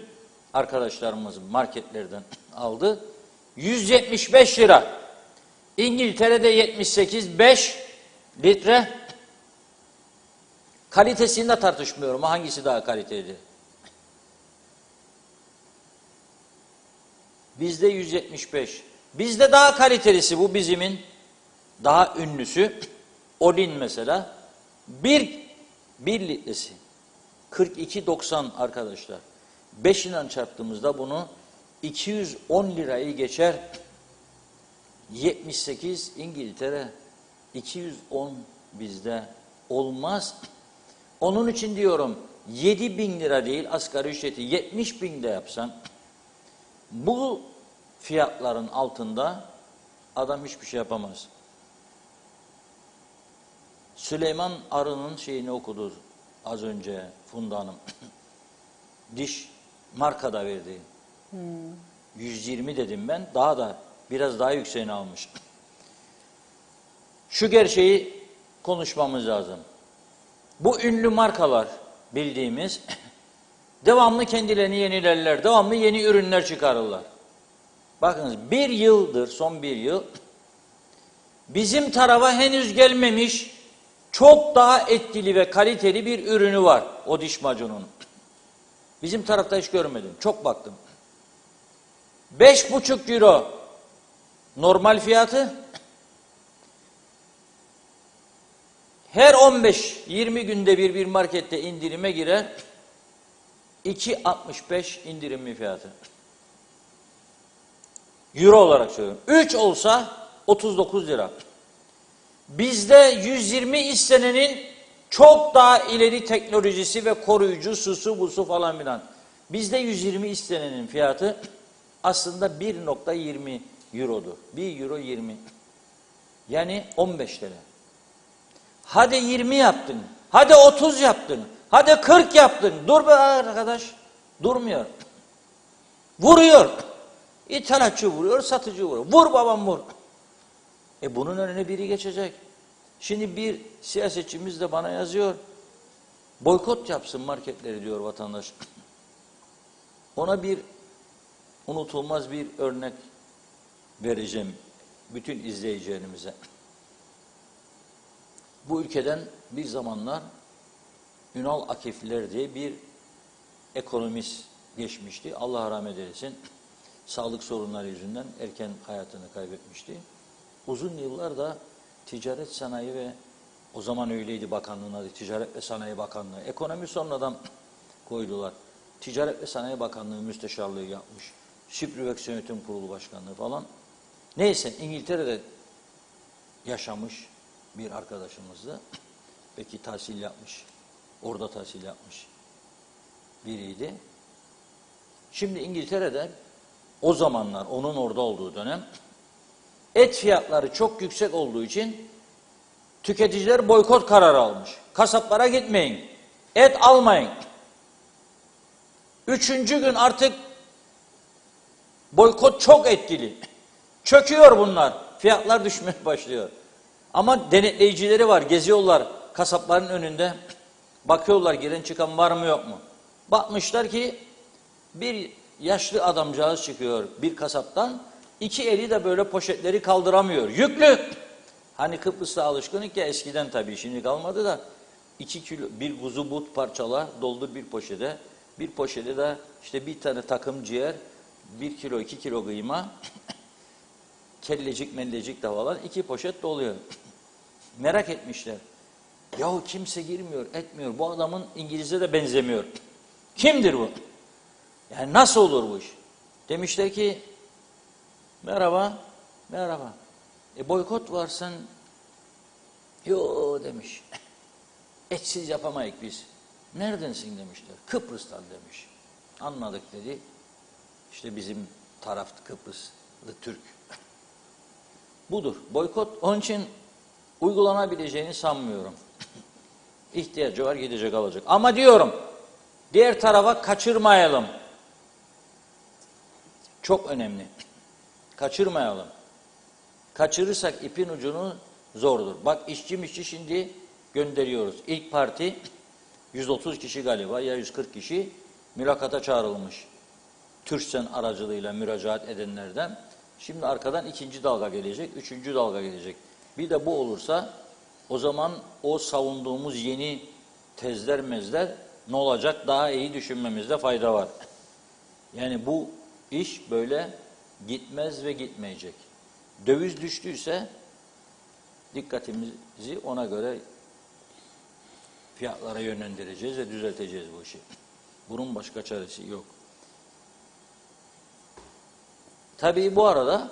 arkadaşlarımız marketlerden aldı. 175 lira. İngiltere'de 78, 5 litre. Kalitesinde tartışmıyorum. Hangisi daha kaliteli? Bizde 175. Bizde daha kalitelisi bu bizimin. Daha ünlüsü. Olin mesela. Bir litresi. 42.90 arkadaşlar. 5 ile çarptığımızda bunu 210 lirayı geçer. 78 İngiltere. 210 bizde olmaz. Onun için diyorum 7.000 lira değil asgari ücreti 70.000 de yapsan bu fiyatların altında adam hiçbir şey yapamaz. Süleyman Arı'nın şeyini okudu az önce Funda Hanım. Diş markada verdi. 120 dedim ben. Daha da biraz daha yükseğini almış. Şu gerçeği konuşmamız lazım. Bu ünlü markalar bildiğimiz devamlı kendilerini yenilerler. Devamlı yeni ürünler çıkarırlar. Bakınız bir yıldır, son bir yıl bizim tarafa henüz gelmemiş çok daha etkili ve kaliteli bir ürünü var. O diş macununun. Bizim tarafta hiç görmedim. Çok baktım. 5,5 euro normal fiyatı. Her 15-20 günde bir markette indirime girer. 2,65 indirimli fiyatı. Euro olarak söylüyorum. 3 olsa 39 lira. Bizde 120 istenenin çok daha ileri teknolojisi ve koruyucu susu busu falan filan. Bizde 120 istenenin fiyatı aslında 1,20 eurodur. 1 euro 20. Yani 15 lira. Hadi 20 yaptın. Hadi 30 yaptın. Hadi 40 yaptın. Dur be arkadaş. Durmuyor. Vuruyor. İthalatçı vuruyor, satıcı vuruyor. Vur babam vur. Bunun önüne biri geçecek. Şimdi bir siyasetçimiz de bana yazıyor. Boykot yapsın marketleri diyor vatandaş. Ona bir unutulmaz bir örnek vereceğim bütün izleyicilerimize. Bu ülkeden bir zamanlar Ünal Akifler diye bir ekonomist geçmişti. Allah rahmet eylesin. Sağlık sorunları yüzünden erken hayatını kaybetmişti. Uzun yıllar da Ticaret Sanayi ve o zaman öyleydi bakanlığın adı Ticaret ve Sanayi Bakanlığı. Ekonomi sonradan koydular. Ticaret ve Sanayi Bakanlığı müsteşarlığı yapmış. Şiprivex Yönetim Kurulu Başkanlığı falan. Neyse İngiltere'de yaşamış bir arkadaşımızdı. Peki tahsil yapmış. Orada tahsil yapmış biriydi. Şimdi İngiltere'de o zamanlar onun orada olduğu dönem et fiyatları çok yüksek olduğu için tüketiciler boykot kararı almış. Kasaplara gitmeyin. Et almayın. 3. gün artık boykot çok etkili. Çöküyor bunlar. Fiyatlar düşmeye başlıyor. Ama denetleyicileri var. Geziyorlar kasapların önünde. Bakıyorlar giren çıkan var mı yok mu? Bakmışlar ki Bir yaşlı adamcağız çıkıyor bir kasaptan. İki eli de böyle poşetleri kaldıramıyor. Yüklü. Hani Kıbrıs'ta alışkınlık ya eskiden tabii şimdi kalmadı da 2 kilo bir kuzu but parçala doldur bir poşete. Bir poşete de işte bir tane takım ciğer, 1 kilo 2 kilo kıyma, kellecik mellecik de falan 2 poşet doluyor. Merak etmişler. Yahu kimse girmiyor, etmiyor. Bu adamın İngiliz'e de benzemiyor. Kimdir bu? Yani nasıl olur bu iş? Demişler ki merhaba, merhaba. Boykot var sen. Yo demiş. Etsiz yapamayız biz. Neredensin demişler. Kıbrıs'tan demiş. Anladık dedi. İşte bizim taraf Kıbrıslı Türk. Budur. Boykot onun için uygulanabileceğini sanmıyorum. İhtiyacı var gidecek alacak. Ama diyorum diğer tarafa kaçırmayalım. Çok önemli. Kaçırmayalım. Kaçırırsak ipin ucunu zordur. Bak işçi şimdi gönderiyoruz. İlk parti 130 kişi galiba ya 140 kişi mülakata çağrılmış. Türksen aracılığıyla müracaat edenlerden. Şimdi arkadan ikinci dalga gelecek, üçüncü dalga gelecek. Bir de bu olursa o zaman o savunduğumuz yeni tezler mezler ne olacak daha iyi düşünmemizde fayda var. Yani bu iş böyle gitmez ve gitmeyecek. Döviz düştüyse dikkatimizi ona göre fiyatlara yönlendireceğiz ve düzelteceğiz bu işi. Bunun başka çaresi yok. Tabii bu arada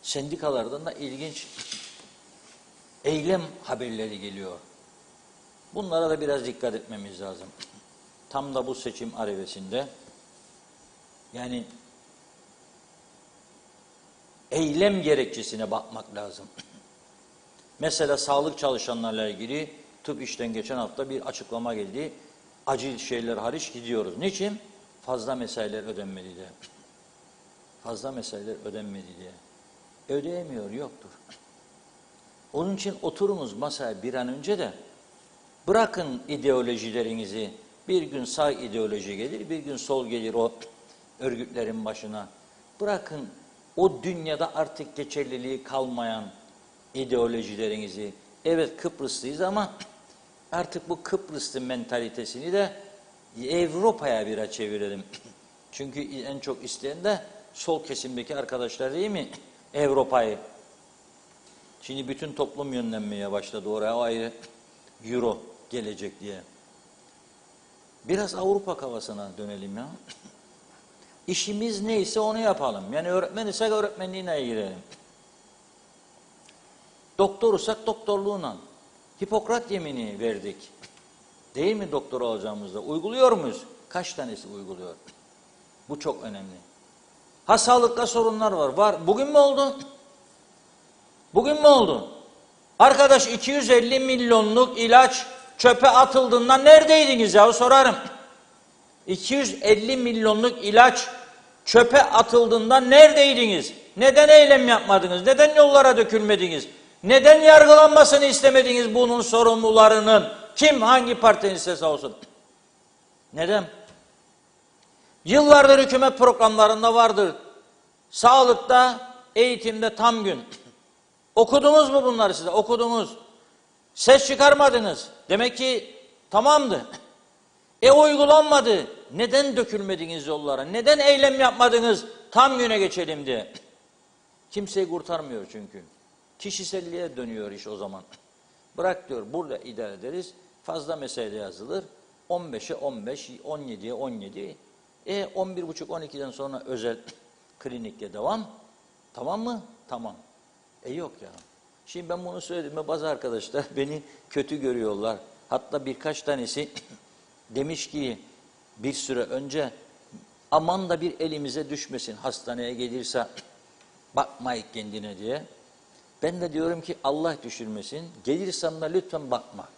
sendikalardan da ilginç eylem haberleri geliyor. Bunlara da biraz dikkat etmemiz lazım. Tam da bu seçim arifesinde yani eylem gerekçesine bakmak lazım. Mesela sağlık çalışanlarla ilgili tıp işten geçen hafta bir açıklama geldi. Acil şeyler hariç gidiyoruz. Niçin? Fazla mesailer ödenmedi diye. Fazla mesailer ödenmedi diye. Ödeyemiyor, yoktur. Onun için oturunuz masaya bir an önce de bırakın ideolojilerinizi. Bir gün sağ ideoloji gelir, bir gün sol gelir o örgütlerin başına. Bırakın o dünyada artık geçerliliği kalmayan ideolojilerinizi. Evet Kıbrıslıyız ama artık bu Kıbrıslı mentalitesini de Avrupa'ya biraz çevirelim. Çünkü en çok isteyen de sol kesimdeki arkadaşlar değil mi? Avrupa'yı. Şimdi bütün toplum yönlenmeye başladı oraya, o ayrı Euro gelecek diye. Biraz Avrupa kafasına dönelim ya. İşimiz neyse onu yapalım. Yani öğretmen isek öğretmenliğine girelim. Doktor isek doktorluğuna. Hipokrat yemini verdik. Değil mi doktor olacağımızda? Uyguluyor muyuz? Kaç tanesi uyguluyor? Bu çok önemli. Ha sağlıkta sorunlar var. Var. Bugün mü oldu? Bugün mü oldu? Arkadaş 250 milyonluk ilaç çöpe atıldığında neredeydiniz ya? Sorarım. 250 milyonluk ilaç çöpe atıldığında neredeydiniz? Neden eylem yapmadınız? Neden yollara dökülmediniz? Neden yargılanmasını istemediniz bunun sorumlularının? Kim hangi partinin ise olsun? Neden? Yıllardır hükümet programlarında vardır. Sağlıkta, eğitimde tam gün. Okudunuz mu bunları size? Okudunuz. Ses çıkarmadınız. Demek ki tamamdı. Uygulanmadı. Neden dökülmediniz yollara? Neden eylem yapmadınız? Tam güne geçelim diye. Kimseyi kurtarmıyor çünkü. Kişiselliğe dönüyor iş o zaman. Bırak diyor burada idare ederiz. Fazla mesele yazılır. 15'e 15, 17'ye 17. 11.30-12'den sonra özel klinikle devam. Tamam mı? Tamam. Yok ya. Şimdi ben bunu söylediğimde bazı arkadaşlar beni kötü görüyorlar. Hatta birkaç tanesi demiş ki bir süre önce aman da bir elimize düşmesin hastaneye gelirse bakmayık kendine diye. Ben de diyorum ki Allah düşürmesin. Gelirsem de lütfen bakma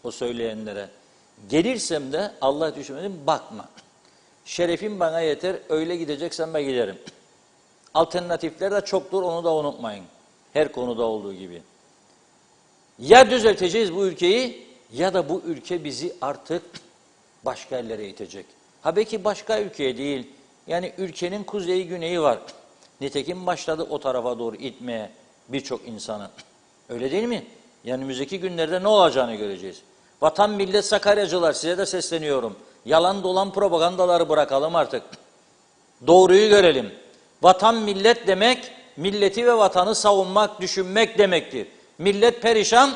o söyleyenlere. Gelirsem de Allah düşürmesin bakma. Şerefim bana yeter, öyle gideceksem ben giderim. Alternatifler de çoktur, onu da unutmayın. Her konuda olduğu gibi. Ya düzelteceğiz bu ülkeyi ya da bu ülke bizi artık başka yerlere itecek. Ha belki başka ülkeye değil. Yani ülkenin kuzeyi güneyi var. Nitekim başladı o tarafa doğru itmeye birçok insanı. Öyle değil mi? Yani önümüzdeki günlerde ne olacağını göreceğiz. Vatan millet Sakaryacılar, size de sesleniyorum. Yalan dolan propagandaları bırakalım artık. Doğruyu görelim. Vatan millet demek, milleti ve vatanı savunmak, düşünmek demektir. Millet perişan,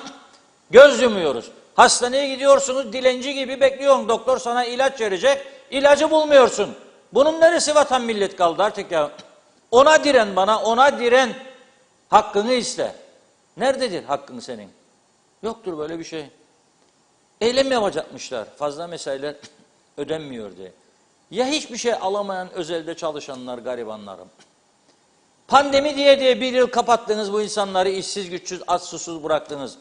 göz yumuyoruz. Hastaneye gidiyorsunuz, dilenci gibi bekliyorsun. Doktor sana ilaç verecek, ilacı bulmuyorsun. Bunun neresi vatan millet kaldı artık ya? Ona diren bana, ona diren. Hakkını iste. Nerededir hakkın senin? Yoktur böyle bir şey. Eylem yapacakmışlar. Fazla mesailer ödenmiyor diye. Ya hiçbir şey alamayan özelde çalışanlar, garibanlarım. Pandemi diye bir yıl kapattınız bu insanları, işsiz, güçsüz, aç, susuz bıraktınız.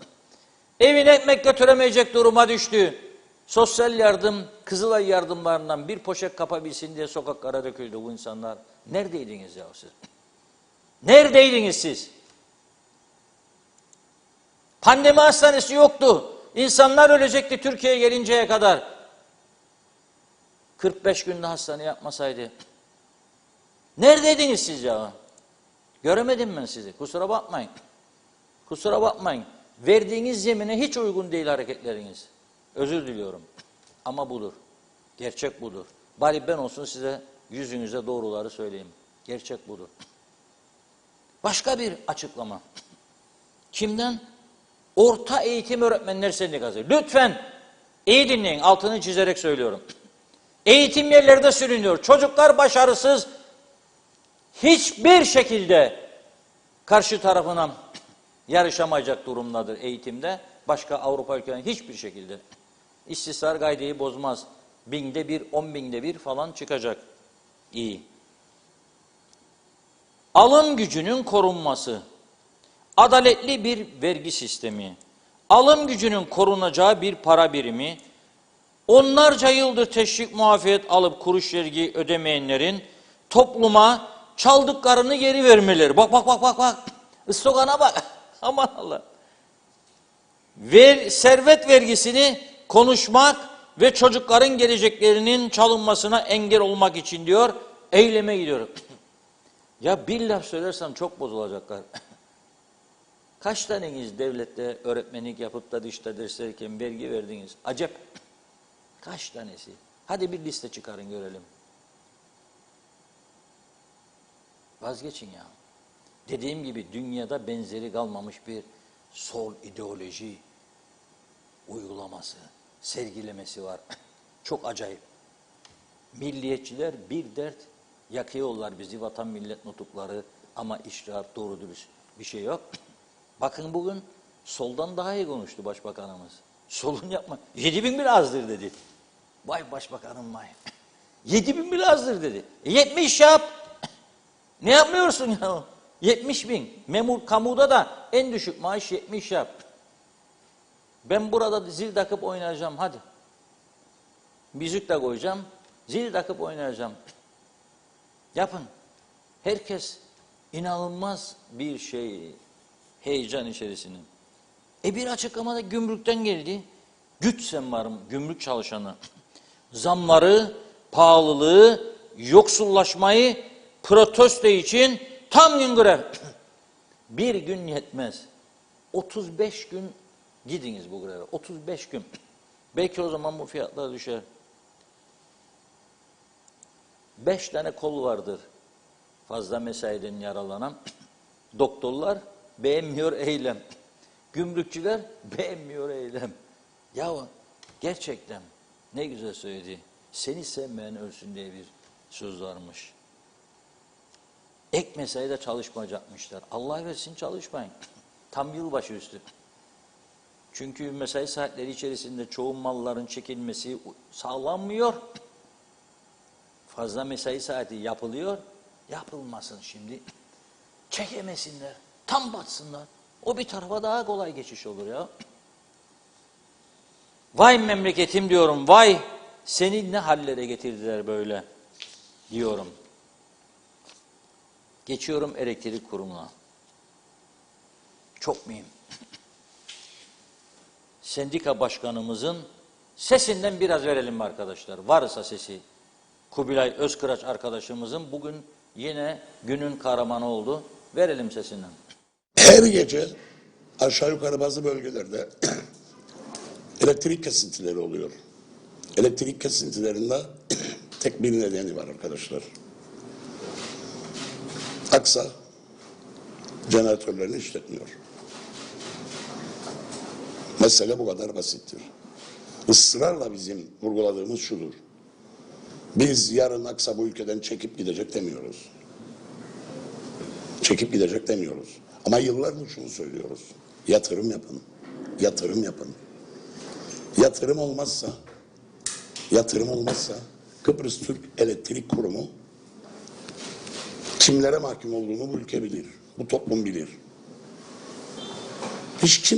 Evine ekmek götüremeyecek duruma düştü. Sosyal yardım, Kızılay yardımlarından bir poşet kapabilsin diye sokaklara döküldü bu insanlar. Neredeydiniz ya siz? Neredeydiniz siz? Pandemi hastanesi yoktu. İnsanlar ölecekti Türkiye'ye gelinceye kadar. 45 günde hastane yapmasaydı. Neredeydiniz siz ya? Göremedim ben sizi. Kusura bakmayın. Kusura bakmayın. Verdiğiniz yemine hiç uygun değil hareketleriniz. Özür diliyorum. Ama budur. Gerçek budur. Bari ben olsun size yüzünüze doğruları söyleyeyim. Gerçek budur. Başka bir açıklama. Kimden? Orta Eğitim Öğretmenleri Sendikası. Lütfen iyi dinleyin. Altını çizerek söylüyorum. Eğitim yerlerde sürünüyor. Çocuklar başarısız. Hiçbir şekilde karşı tarafına yarışamayacak durumdadır eğitimde. Başka Avrupa ülkelerinde hiçbir şekilde. İstismar gaydeyi bozmaz. 1000'de 1, 10.000'de 1 falan çıkacak. İyi. Alım gücünün korunması. Adaletli bir vergi sistemi. Alım gücünün korunacağı bir para birimi. Onlarca yıldır teşvik muafiyet alıp kuruş vergi ödemeyenlerin topluma çaldıklarını geri vermeleri. Bak. Slogana bak. Aman Allah. Servet vergisini konuşmak ve çocukların geleceklerinin çalınmasına engel olmak için diyor, eyleme gidiyor. Ya bir laf söylersem çok bozulacaklar. Kaç taneniz devlette öğretmenlik yapıp da dışta derslerken vergi verdiniz? Acep. Kaç tanesi? Hadi bir liste çıkarın görelim. Vazgeçin ya. Dediğim gibi dünyada benzeri kalmamış bir sol ideoloji uygulaması, sergilemesi var. Çok acayip. Milliyetçiler bir dert yakıyorlar bizi, vatan millet nutukları, ama iştihat, doğru dürüst bir şey yok. Bakın bugün soldan daha iyi konuştu başbakanımız. Solun yapma. 7.000 bile azdır dedi. Vay başbakanım vay. 7.000 bile azdır dedi. 70 yap. Ne yapmıyorsun ya? 70.000. Kamuda da en düşük maaş 70 yap. Ben burada zil takıp oynayacağım hadi. Müzik de koyacağım. Zil takıp oynayacağım. Yapın. Herkes inanılmaz bir şey, heyecan içerisinde. Bir açıklamada gümrükten geldi. Güç semvarım, gümrük çalışanı. Zamları, pahalılığı, yoksullaşmayı protesto için tam gün grev. Bir gün yetmez. 35 gün gidiniz bu greve. 35 gün. Belki o zaman bu fiyatlar düşer. 5 tane kol vardır fazla mesaiden yaralanan. Doktorlar beğenmiyor eylem. Gümrükçüler beğenmiyor eylem. Ya gerçekten ne güzel söyledi. Seni sevmeyen ölsün diye bir söz varmış. Ek mesaide çalışmayacakmışlar. Allah versin çalışmayın. Tam yılbaşı üstü. Çünkü mesai saatleri içerisinde çoğu malların çekilmesi sağlanmıyor. Fazla mesai saati yapılıyor. Yapılmasın şimdi. Çekemesinler. Tam batsınlar. O bir tarafa daha kolay geçiş olur ya. Vay memleketim diyorum. Vay seni ne hallere getirdiler böyle diyorum. Geçiyorum elektrik kurumuna. Çok mühim. Sendika başkanımızın Sesinden biraz verelim mi arkadaşlar? Varsa sesi. Kubilay Özkıraç arkadaşımızın bugün yine günün kahramanı oldu. Verelim sesinden. Her gece aşağı yukarı bazı bölgelerde elektrik kesintileri oluyor. Elektrik kesintilerinde tek bir nedeni var arkadaşlar. Aksa jeneratörlerini işletmiyor. Mesele bu kadar basittir. Israrla bizim vurguladığımız şudur. Biz yarın Aksa bu ülkeden çekip gidecek demiyoruz. Çekip gidecek demiyoruz. Ama yıllardır şunu söylüyoruz. Yatırım yapın. Yatırım yapın. Yatırım olmazsa Kıbrıs Türk Elektrik Kurumu kimlere mahkum olduğunu bu ülke bilir. Bu toplum bilir. Hiç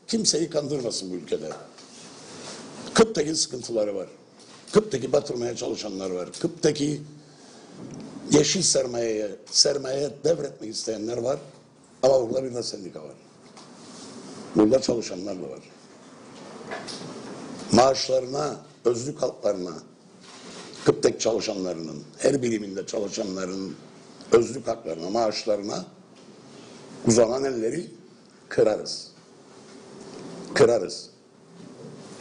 kimseyi kandırmasın bu ülkede. Kıp'taki sıkıntıları var. Kıp'taki batırmaya çalışanlar var. Kıp'taki yeşil sermayeye devretmek isteyenler var. Ama burada bir de sendika var. Burada çalışanlar da var. Maaşlarına, özlük haklarına, Kıp'taki çalışanlarının, her biriminde çalışanların özlük haklarına, maaşlarına uzanan elleri kırarız. Kırarız.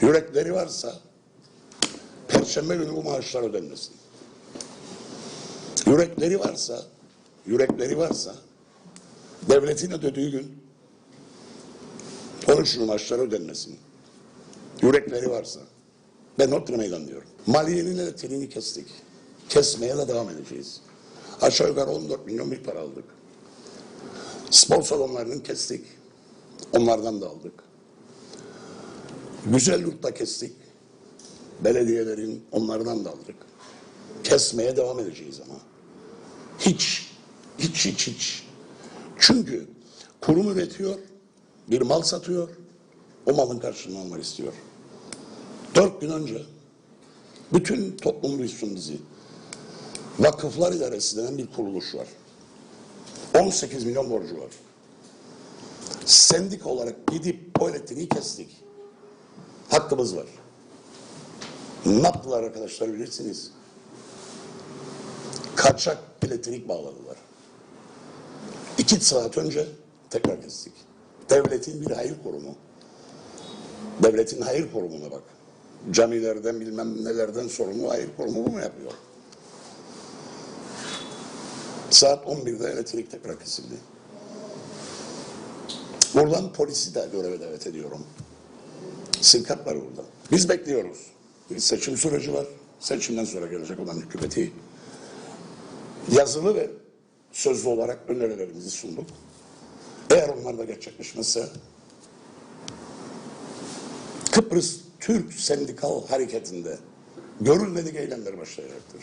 Yürekleri varsa Perşembe günü bu maaşlar ödenmesin. Yürekleri varsa devletin ödediği gün 13 maaşlar ödenmesin. Yürekleri varsa. Ben Notre Meydan diyorum. Maliyenin elektriğini kestik. Kesmeye de devam edeceğiz. Aşağı yukarı 14 milyon bir para aldık. Spor salonlarını kestik. Onlardan da aldık. Güzel yurtta kestik. Belediyelerin onlardan da aldık. Kesmeye devam edeceğiz ama. Hiç. Çünkü kurum üretiyor, bir mal satıyor, o malın karşılığını almak istiyor. 4 gün önce bütün toplum duysun bizi. Vakıflar İdaresi denen bir kuruluş var. 18 milyon borcu var. Sendika olarak gidip o elektriği kestik. Hakkımız var. Ne yaptılar arkadaşlar bilirsiniz. Kaçak elektrik bağladılar. 2 saat önce tekrar kestik. Devletin bir hayır kurumu. Devletin hayır kurumuna bak. Camilerden bilmem nelerden sorumlu hayır kurumu bu mu yapıyor? Saat 11'de elektrik tekrar kesildi. Buradan polisi de göreve davet ediyorum. Sinkat var burada. Biz bekliyoruz. Bir seçim süreci var. Seçimden sonra gelecek olan hükümeti yazılı ve sözlü olarak önerilerimizi sunduk. Eğer onlar da gerçekleşmezse Kıbrıs Türk Sendikal Hareketi'nde görülmedik eylemler başlayacaktır.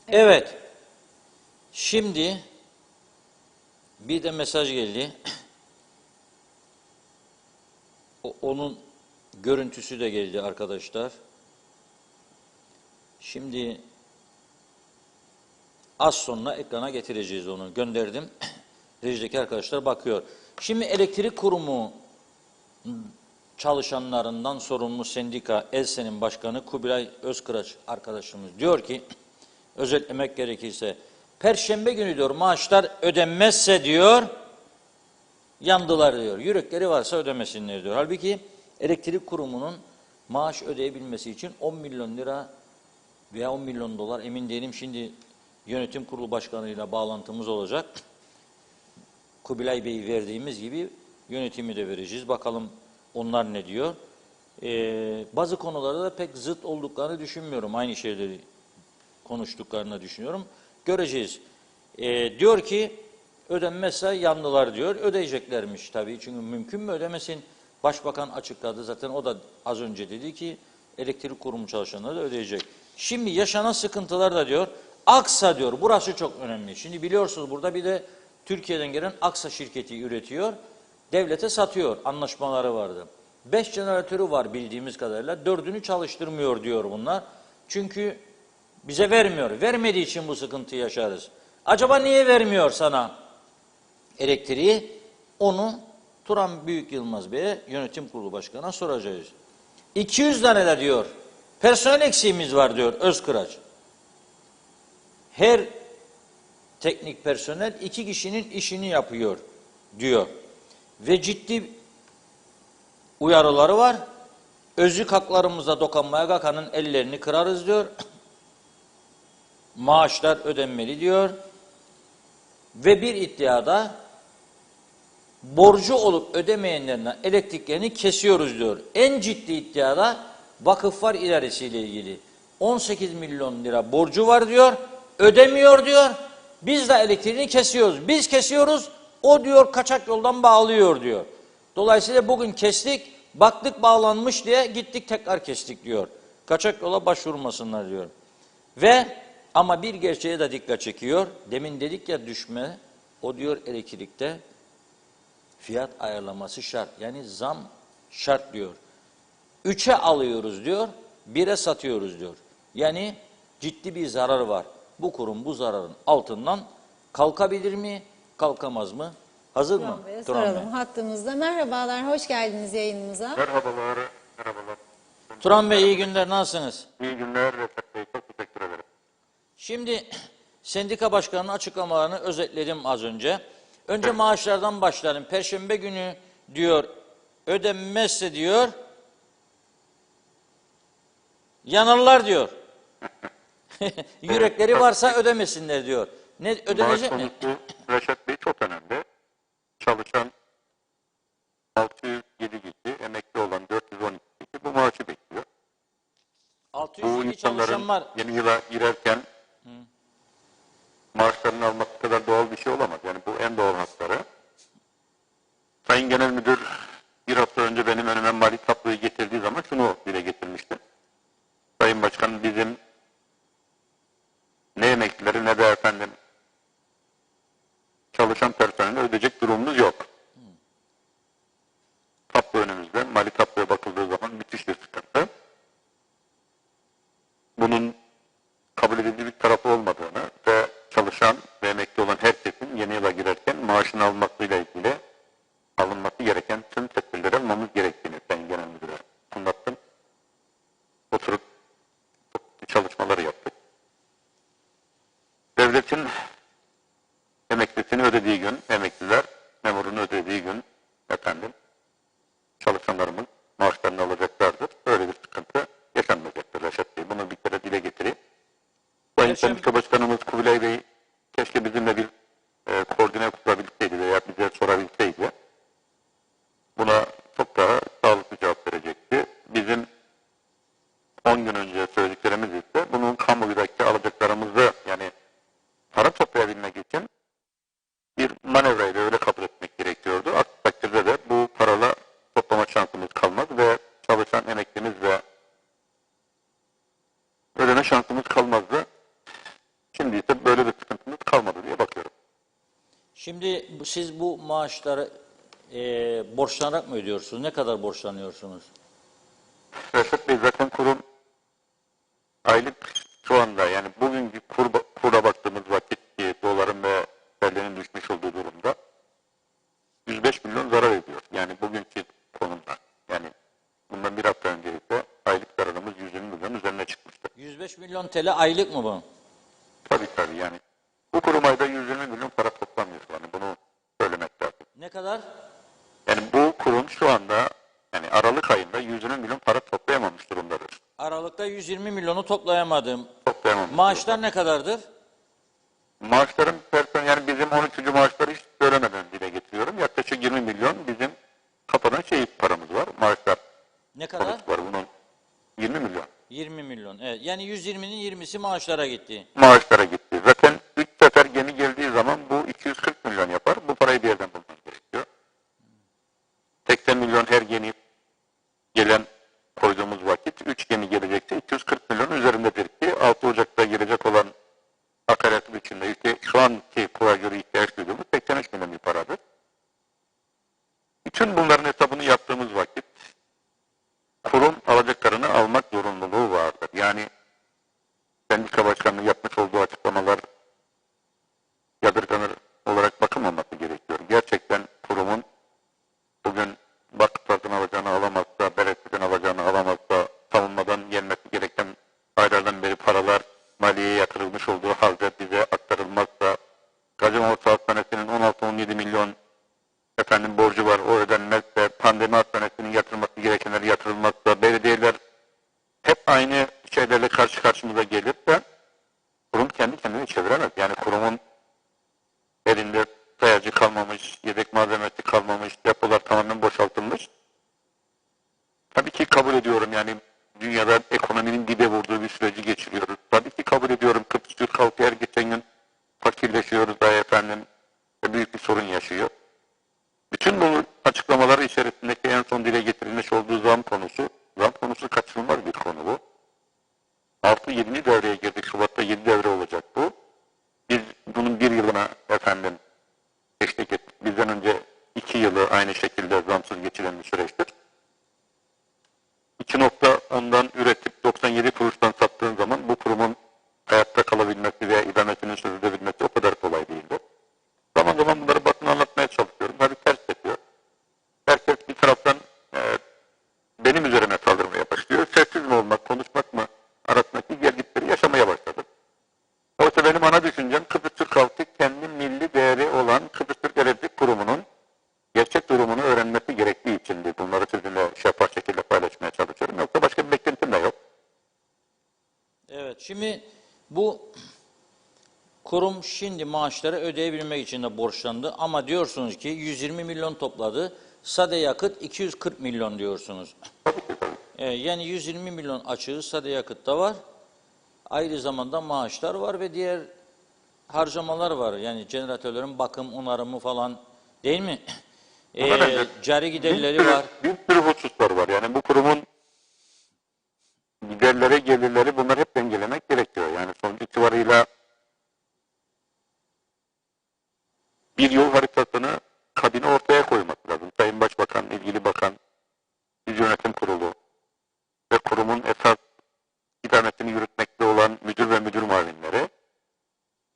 Evet. Şimdi bir de mesaj geldi. Onun görüntüsü de geldi arkadaşlar. Şimdi az sonra ekrana getireceğiz onu. Gönderdim. Rejideki arkadaşlar bakıyor. Şimdi elektrik kurumu çalışanlarından sorumlu sendika ELSE'nin başkanı Kubilay Özkıraç arkadaşımız diyor ki, özetlemek gerekirse, Perşembe günü diyor maaşlar ödenmezse diyor, yandılar diyor. Yürekleri varsa ödemesinler diyor. Halbuki elektrik kurumunun maaş ödeyebilmesi için 10 milyon lira veya 10 milyon dolar emin değilim. Şimdi yönetim kurulu başkanıyla bağlantımız olacak. Kubilay Bey'i verdiğimiz gibi yönetimi de vereceğiz. Bakalım onlar ne diyor. Bazı konularda da pek zıt olduklarını düşünmüyorum. Aynı şeyleri konuştuklarını düşünüyorum. Göreceğiz. Diyor ki ödenmezse yandılar diyor. Ödeyeceklermiş tabii. Çünkü mümkün mü ödemesin? Başbakan açıkladı. Zaten o da az önce dedi ki elektrik kurumu çalışanları da ödeyecek. Şimdi yaşanan sıkıntılar da diyor. Aksa diyor. Burası çok önemli. Şimdi biliyorsunuz burada bir de Türkiye'den gelen Aksa şirketi üretiyor. Devlete satıyor. Anlaşmaları vardı. 5 jeneratörü var bildiğimiz kadarıyla. 4'ünü çalıştırmıyor diyor bunlar. Çünkü Bize vermiyor. Vermediği için bu sıkıntıyı yaşarız. Acaba niye vermiyor sana elektriği? Onu Turan Büyük Yılmaz Bey'e, yönetim kurulu başkanına soracağız. 200 tane de diyor personel eksiğimiz var diyor Özkıraç. Her teknik personel 2 kişinin işini yapıyor diyor. Ve ciddi uyarıları var. Özlük haklarımıza dokunmaya kalkanın ellerini kırarız diyor. Maaşlar ödenmeli diyor. Ve bir iddiada borcu olup ödemeyenlerine elektriklerini kesiyoruz diyor. En ciddi iddiada Vakıflar İdaresi ile ilgili 18 milyon lira borcu var diyor. Ödemiyor diyor. Biz de elektriğini kesiyoruz. Biz kesiyoruz. O diyor kaçak yoldan bağlıyor diyor. Dolayısıyla bugün kestik. Baktık bağlanmış diye gittik tekrar kestik diyor. Kaçak yola başvurmasınlar diyor. Ve ama bir gerçeğe de dikkat çekiyor. Demin dedik ya düşme. O diyor elektrikte fiyat ayarlaması şart. Yani zam şart diyor. 3'e alıyoruz diyor. 1'e satıyoruz diyor. Yani ciddi bir zarar var. Bu kurum bu zararın altından kalkabilir mi? Kalkamaz mı? Hazır mı? Turan Bey'e Turan Bey. soralım hattımızda. Merhabalar, hoş geldiniz yayınımıza. Merhabalar, merhabalar. Turan Bey iyi günler, nasılsınız? İyi günler, Refet Bey. Çok teşekkür ederim. Şimdi sendika başkanının açıklamalarını özetledim az önce. Önce maaşlardan başlayalım. Perşembe günü diyor ödenmezse diyor yanarlar diyor. Yürekleri varsa ödemesinler diyor. Ne ödenecek Maaş mi? konusu Reşat Bey çok önemli. Çalışan 607 kişi, emekli olan 412 kişi bu maaşı bekliyor. Bu 602 çalışan insanların var. yeni yıla girerken maaşlarını almak bu kadar doğal bir şey olamaz. Yani bu en doğal hakları. Sayın Genel Müdür bir hafta önce benim önüme mali tabloyu getirdiği zaman şunu dile getirmişti. Sayın Başkan, bizim ne emeklileri ne de efendim çalışan personeli ödeyecek durumumuz yok. Tablo önümüzde. Mali tabloya bakıldığı zaman müthiş bir sıkıntı. Bunun kabul edilebilir bir tarafı olmadığını ve çalışan ve emekli olan herkesin yeni yıla girerken maaşını almasıyla ilgili alınması gereken tüm tedbirleri almamız gerektiğini Sayın Genel Müdür'e anlattım. Oturup çalışmaları yaptık. Devletin emeklisini ödediği gün, emekliler memurunu ödediği gün efendim çalışanlarımız maaşlarını alacaklardır. Öyle bir sıkıntı yaşanmayacaktır Reşat Bey. Bunu bir kere dile getireyim. Sayın Sendika Başkanımız Kubilay Bey keşke bizimle bir koordine kurabilseydi veya bize sorabilseydi. Buna çok daha sağlıklı cevap verecekti. Bizim 10 gün önce söylediklerimiz ise bunun kamuyudaki alacaklarımızı yani para toplayabilmek için bir manevrayla öyle kabul etmek gerekiyordu. Aksi takdirde de bu parayla toplama şansımız kalmaz ve çalışan emeklimiz ve ödeme şansımız kalmazdı. Şimdi ise böyle bir sıkıntımız kalmadı diye bakıyorum. Şimdi siz bu maaşları borçlanarak mı ödüyorsunuz? Ne kadar borçlanıyorsunuz? Reşat Bey, zaten kurum aylık şu anda yani bugünkü kura baktığımız vakit ki doların ve sterlinin düşmüş olduğu durumda 105 milyon zarar ediyor. Yani bugünkü konumda. Yani bundan bir hafta önce ise aylık zararımız 120 milyon üzerine çıkmıştı. 105 milyon TL aylık mı bu? Tabii yani. Bu kurum ayda 120 milyon para toplamıyor. Yani bunu söylemek lazım. Ne kadar? Yani bu kurum şu anda yani Aralık ayında 120 milyon para toplayamamış durumdadır. Aralıkta 120 milyonu toplayamadım. Toplayamamış. Maaşlar ne kadardır? Maaşların personel yani bizim 13. maaşları hiç söylemeden dile getiriyorum. Yaklaşık 20 milyon bizim kafadan paramız var. Maaşlar Ne kadar? konusu var bunun 20 milyon. 20 milyon. Evet. Yani 120'nin 20'si maaşlara gitti. Maaşlara gitti. Zaten 3 sefer gemi geldiği zaman bu 240 milyon yapar. Bu parayı bir yerden bulmamız gerekiyor. 80 milyon her gemi gelen koyduğumuz vakit 3 gemi gelecekse 240 milyon üzerindedir ki 6 Ocak'ta gelecek olan akaryakıt içinde şu anki kura göre ihtiyaç duyduğumuz 83 milyon bir paradır. Bütün bunların hesabını yaptığımız vakit kurum alacaklarını almak zorunluluğu vardır. Yani sendika başkanı Başkanı'nın yapmış olduğu açıklamalar yadırganır olarak bakılmaması gerekiyor. Gerçekten kurumun bugün vakıflardan alacağını alamazsa, belediyeden alacağını alamazsa, savunmadan gelmesi gereken aylardan beri paralar maliyeye yatırılmış olduğu halde bize aktarılmazsa, Gaziantep Hastanesi'nin 16-17 milyon borcu var, o ödenmezse, pandemi hastanesinin yatırılması gerekenler yatırılmazsa, belediyeler hep aynı şeylerle karşı karşımıza gelirse, kurum kendi kendini çeviremez. Yani kurumun elinde sayacı kalmamış, yedek malzemesi kalmamış, depolar tamamen boşaltılmış. Tabii ki kabul ediyorum, yani dünyada ekonominin dibe vurduğu bir süreci geçiriyoruz. Tabii ki kabul ediyorum, Kıbrıs Türk halkı her geçen gün fakirleşiyoruz da büyük bir sorun yaşıyor. Bütün bu açıklamaları içerisindeki en son dile getirilmiş olduğu zam konusu kaçınılmaz bir konu bu. 6-7. devreye girdik, Şubat'ta 7 devre olacak bu. Biz bunun bir yılına eşlik ettik. Bizden önce 2 yılı aynı şekilde zamsız geçiren bir süreçtir. 2.10'dan üretip 97 kuruştan sattığın zaman bu kurumun hayatta kalabilmesi veya idamesinin sürdürülebilmesi o kadar kolay değildir. Zaman zaman bunları basına anlatmaya çalışıyorum. Tabii ters yapıyor. Herkes bir taraftan benim üzerime saldırmaya başlıyor. Sessiz mi olmak, konuşmak mı arasındaki gerginlikleri yaşamaya başladım. Oysa benim ana düşüncem Kıbrıs Türk halkı kendi milli değeri olan Kıbrıs Türk Elektrik Kurumu'nun gerçek durumunu öğrenmesi gerektiği içindi. Bunları sizinle şeffaf şekilde paylaşmaya çalışıyorum. Yoksa başka bir beklentim de yok. Evet, şimdi bu kurum şimdi maaşları ödeyebilmek için de borçlandı ama diyorsunuz ki 120 milyon topladı. Sade yakıt 240 milyon diyorsunuz. Yani 120 milyon açığı sade yakıtta var. Ayrı zamanda maaşlar var ve diğer harcamalar var. Yani jeneratörlerin bakım, onarımı falan değil mi? Cari giderleri var. Bir sürü hususlar var. Yani bu kurumun giderleri, gelirleri bunlar hep dengelemek gerekiyor. Yani sonuç itibarıyla bir yol haritasını kabine ortaya koyması lazım. Sayın Başbakan, ilgili bakan, bir yönetim kurulu ve kurumun esas idaresini yürütmekte olan müdür ve müdür muavinleri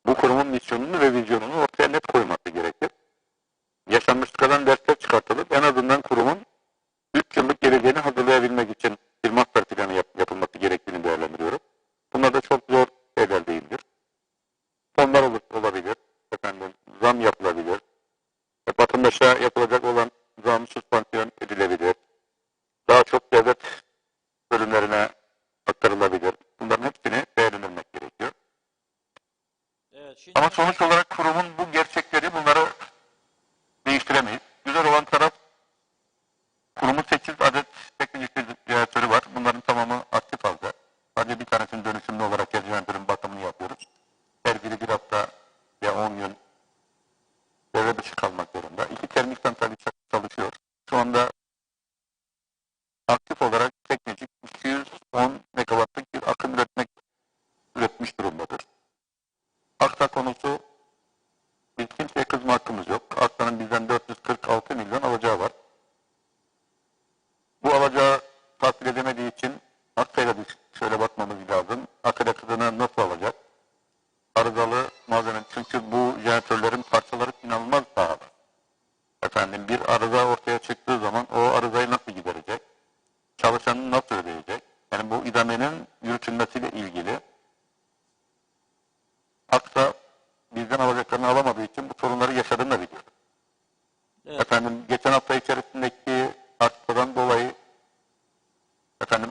bu kurumun misyonunu ve vizyonunu ortaya net koyması gerekir. Yaşanmışlıklardan dersler çıkartılıp en azından kurumun 3 yıllık geleceğini hazırlayabilmek için bir master planı yapılması gerektiğini değerlendiriyorum. Bunlar da çok zor şeyler değildir. Fonlar olabilir, zam yapılabilir, vatandaşa yapılacak olan zam süspansiyon edilebilir, daha çok devlet bölümlerine aktarılabilir. Bunların hepsini değerlendirmek gerekiyor. Evet, şimdi... Ama sonuç olarak kurumun bu gerçekleri bunları değiştiremeyiz. Güzel olan taraf kurumun 8 adet teknik jeneratörü var. Bunların tamamı aktif halde. Sadece bir tanesinin dönüşümlü olarak jeneratörün bakımını yapıyoruz. Her biri bir hafta ya 10 gün devre dışı kalmak zorunda. 2 termik santral çalışıyor. Şu anda aktif olarak teknik 210 megawattlık bir akım üretmiş durumdadır. Aksa konusu, biz kimseye kızma hakkımız yok. Aksa'nın bizden 446 milyon alacağı var. Bu alacağı tahsil edemediği için Aksa'yla şöyle bakmamız lazım. Akaryakıtını nasıl alacak? Arızalı malzeme. Çünkü bu jeneratörlerin parçaları inanılmaz pahalı. Bir arıza ortaya çıktığı zaman o arızayı nasıl giderecek? Çalışanı nasıl ödeyecek? Yani bu idamenin yürütülmesiyle ilgili Aksa bizden alacaklarını alamadığı için bu sorunları yaşadığını da biliyoruz. Evet. Geçen hafta içerisindeki artmadan dolayı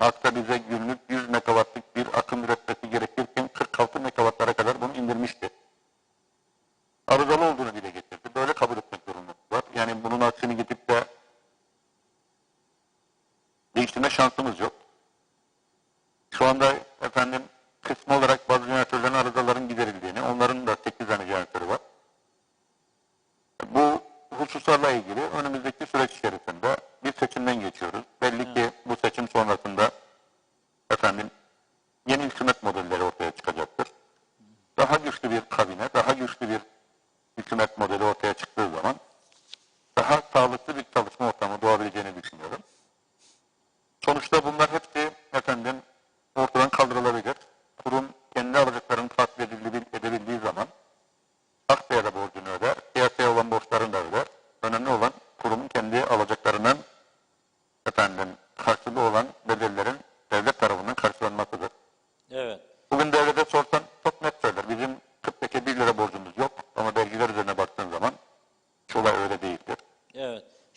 Aksa bize günlük 100 megawattlık bir akım üretmesi gerekirken 46 megawattlara kadar bunu indirmişti. Arızalı olduğunu dile getirdi. Böyle kabul etmek zorundayız var. Yani bunun aksini gidip de değiştirme şansımız yok. Şu anda kısmı olarak bazı jeneratörlerin arızaların giderildiğini, onların da 8 tane jeneratörü var. Bu hususlarla ilgili önümüzdeki süreç içerisinde bir seçimden geçiyoruz. Belli ki bu seçim sonrasında yeni hükümet modelleri ortaya çıkacaktır. Daha güçlü bir kabine, daha güçlü bir hükümet modeli ortaya çıktığı zaman daha sağlıklı bir çalışma ortamı doğabileceğini düşünüyorum. Sonuçta bunlar hepsi ortadan kaldırılabilir. Kurum kendi alacaklarını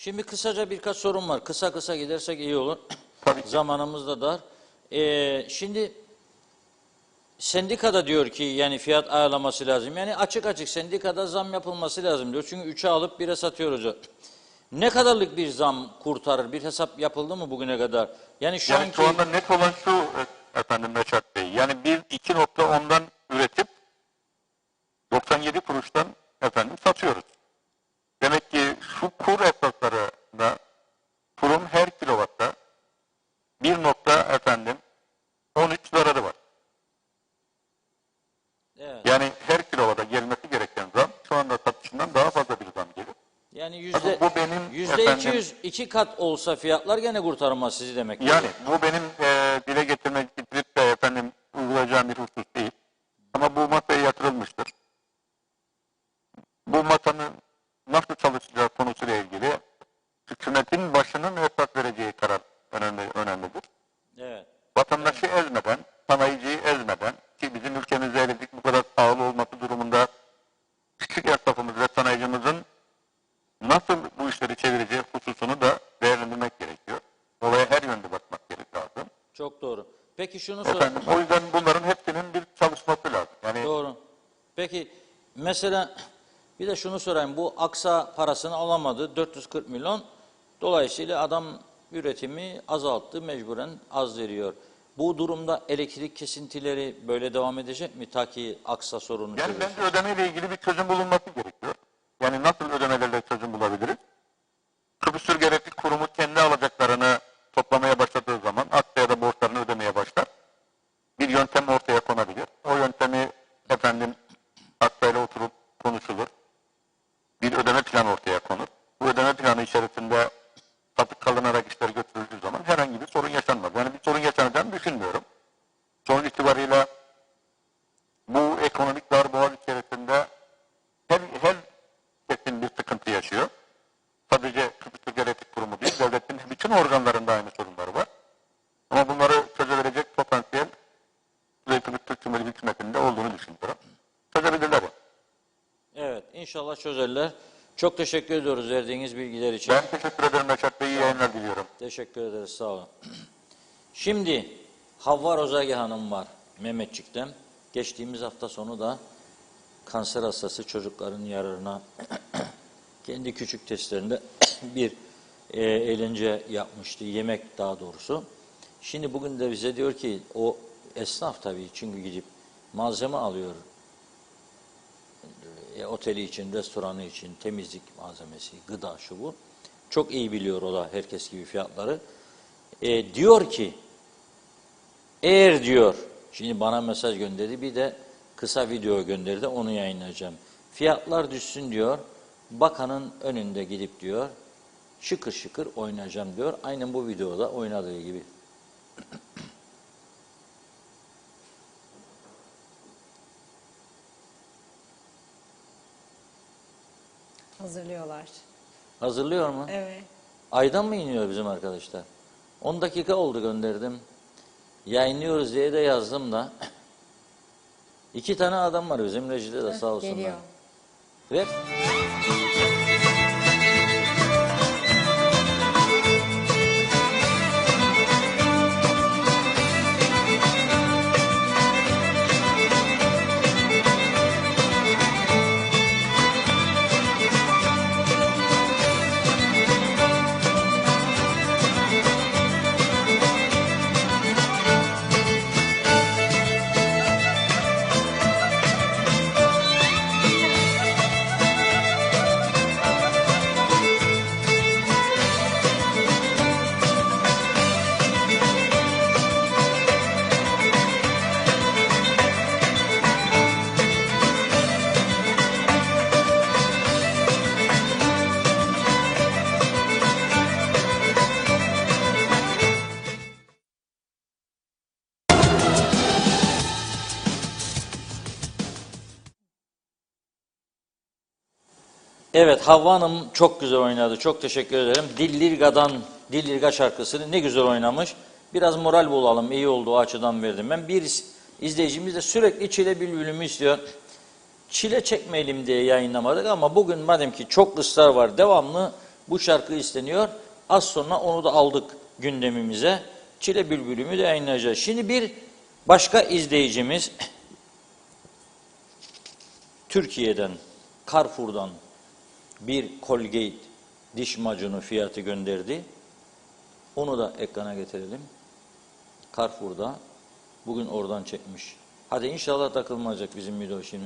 Şimdi kısaca birkaç sorum var. Kısa kısa gidersek iyi olur. Tabii ki. Zamanımız da dar. Şimdi sendikada diyor ki yani fiyat ayarlaması lazım. Yani açık açık sendikada zam yapılması lazım diyor. Çünkü 3'e alıp 1'e satıyoruz. Ne kadarlık bir zam kurtarır? Bir hesap yapıldı mı bugüne kadar? Yani şu Yani anki... şu anda net olan şu efendim Reşat Bey. Yani bir 2.10'dan üretip 97 kuruştan efendim satıyoruz. Demek ki şu kur esaslarında kurum her kilovatta 1 nokta efendim 13 zararı var. Evet. Yani her kilovata gelmesi gereken zam şu anda satışından daha fazla bir zam gelir. Yani Bu benim %200 iki kat olsa fiyatlar gene kurtarmaz sizi demek. Yani bu benim dile getirip de efendim uygulayacağım bir husus değil. Ama bu masaya yatırılmıştır. Bu masanın nasıl çalışacağı konusuyla ilgili hükümetin başının esas vereceği karar önemlidir. Evet. Vatandaşı ezmeden, sanayiciyi ezmeden ki bizim ülkemizde elektrik bu kadar pahalı olması durumunda küçük esnafımız ve sanayicimizin nasıl bu işleri çevireceği hususunu da değerlendirmek gerekiyor. Olaya her yönde bakmak lazım. Çok doğru. Peki şunu sorayım. Efendim, o yüzden bunların hepsinin bir çalışması lazım. Yani Doğru. Peki mesela bir de şunu sorayım. Bu Aksa parasını alamadı. 440 milyon. Dolayısıyla adam üretimi azalttı. Mecburen az veriyor. Bu durumda elektrik kesintileri böyle devam edecek mi? Ta ki Aksa sorunu Yani çözülsün. bence ödemeyle ilgili bir çözüm bulunması gerekiyor. Yani nasıl ödemelerle çözüm bulabiliriz? Kıbrıs Türk Elektrik Kurumu kendi alacaklarını toplamaya başladığı zaman Aksa'ya da borçlarını ödemeye başlar. Bir yöntem ortaya konabilir. O yöntemi efendim Aksa'yla oturup konuşulur. Bir ödeme planı ortaya konur. Bu ödeme planı içerisinde satık kalınarak işler götürüldüğü zaman herhangi bir sorun yaşanmaz. Yani bir sorun yaşanacağını düşünmüyorum. Sonuç itibariyle bu ekonomik darboğaz içerisinde her kesim bir sıkıntı yaşıyor. Sadece Kıbrıs Türk Elektrik Kurumu değil, devletin bütün organlarında aynı sorunları var. Ama bunları çözebilecek potansiyel Kıbrıs Türk Cumhuriyeti hükümetinde olduğunu düşünüyorum. Çözebilirler. Evet, inşallah çözerler. Çok teşekkür ediyoruz verdiğiniz bilgiler için. Ben teşekkür ederim Reşat Bey. İyi yayınlar diliyorum. Teşekkür ederiz, sağ olun. Şimdi Havva Rozage Hanım var Mehmetçik'ten. Geçtiğimiz hafta sonu da kanser hastası çocukların yararına kendi küçük testlerinde bir eğlence yapmıştı, yemek daha doğrusu. Şimdi bugün de bize diyor ki o esnaf tabii çünkü gidip malzeme alıyor. Oteli için, restoranı için, temizlik malzemesi, gıda şu bu. Çok iyi biliyor o da herkes gibi fiyatları. Diyor ki eğer diyor, şimdi bana mesaj gönderdi bir de kısa video gönderdi onu yayınlayacağım. Fiyatlar düşsün diyor, bakanın önünde gidip diyor şıkır şıkır oynayacağım diyor. Aynen bu videoda oynadığı gibi. Hazırlıyorlar. Hazırlıyor mu? Evet. Aydan mı iniyor bizim arkadaşlar? 10 dakika oldu gönderdim. Yayınlıyoruz diye de yazdım da. 2 tane adam var bizim rejide de sağ olsunlar. Geliyor. Ver. Evet, Havva Hanım çok güzel oynadı. Çok teşekkür ederim. Dillirga şarkısını ne güzel oynamış. Biraz moral bulalım. İyi oldu o açıdan verdim. Ben bir izleyicimiz de sürekli Çile Bülbülümü istiyor. Çile çekmeyelim diye yayınlamadık ama bugün madem ki çok ısrar var devamlı Bu şarkı isteniyor. Az sonra onu da aldık gündemimize. Çile Bülbülümü de yayınlayacağız. Şimdi bir başka izleyicimiz Türkiye'den, Carrefour'dan bir Colgate diş macunu fiyatı gönderdi. Onu da ekrana getirelim. Carrefour'da bugün oradan çekmiş. Hadi inşallah takılmayacak bizim video şimdi.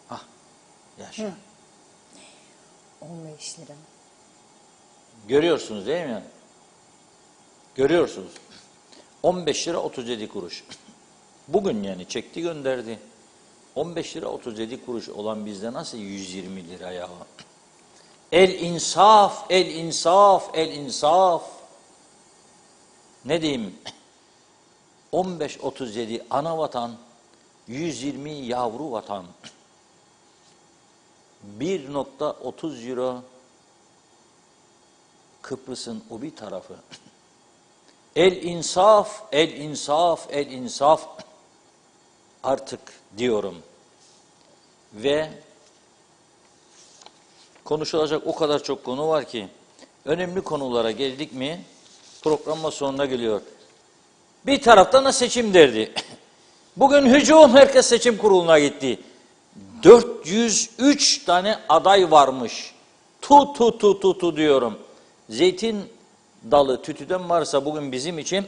Ah, yaşa. 15 lira. Görüyorsunuz değil mi? Görüyorsunuz. 15 lira 37 kuruş. Bugün yani çekti gönderdi. 15 lira 37 kuruş olan bizde nasıl 120 lira ya? El insaf, el insaf, el insaf. Ne diyeyim? 15.37 ana vatan, 120 yavru vatan. 1.30 euro Kıbrıs'ın o bir tarafı. El insaf, el insaf, el insaf. Artık diyorum. Ve konuşulacak o kadar çok konu var ki önemli konulara geldik mi programın sonuna geliyor. Bir taraftan da seçim derdi. Bugün hücum herkes seçim kuruluna gitti. 403 tane aday varmış. Tu diyorum. Zeytin dalı tütüden varsa bugün bizim için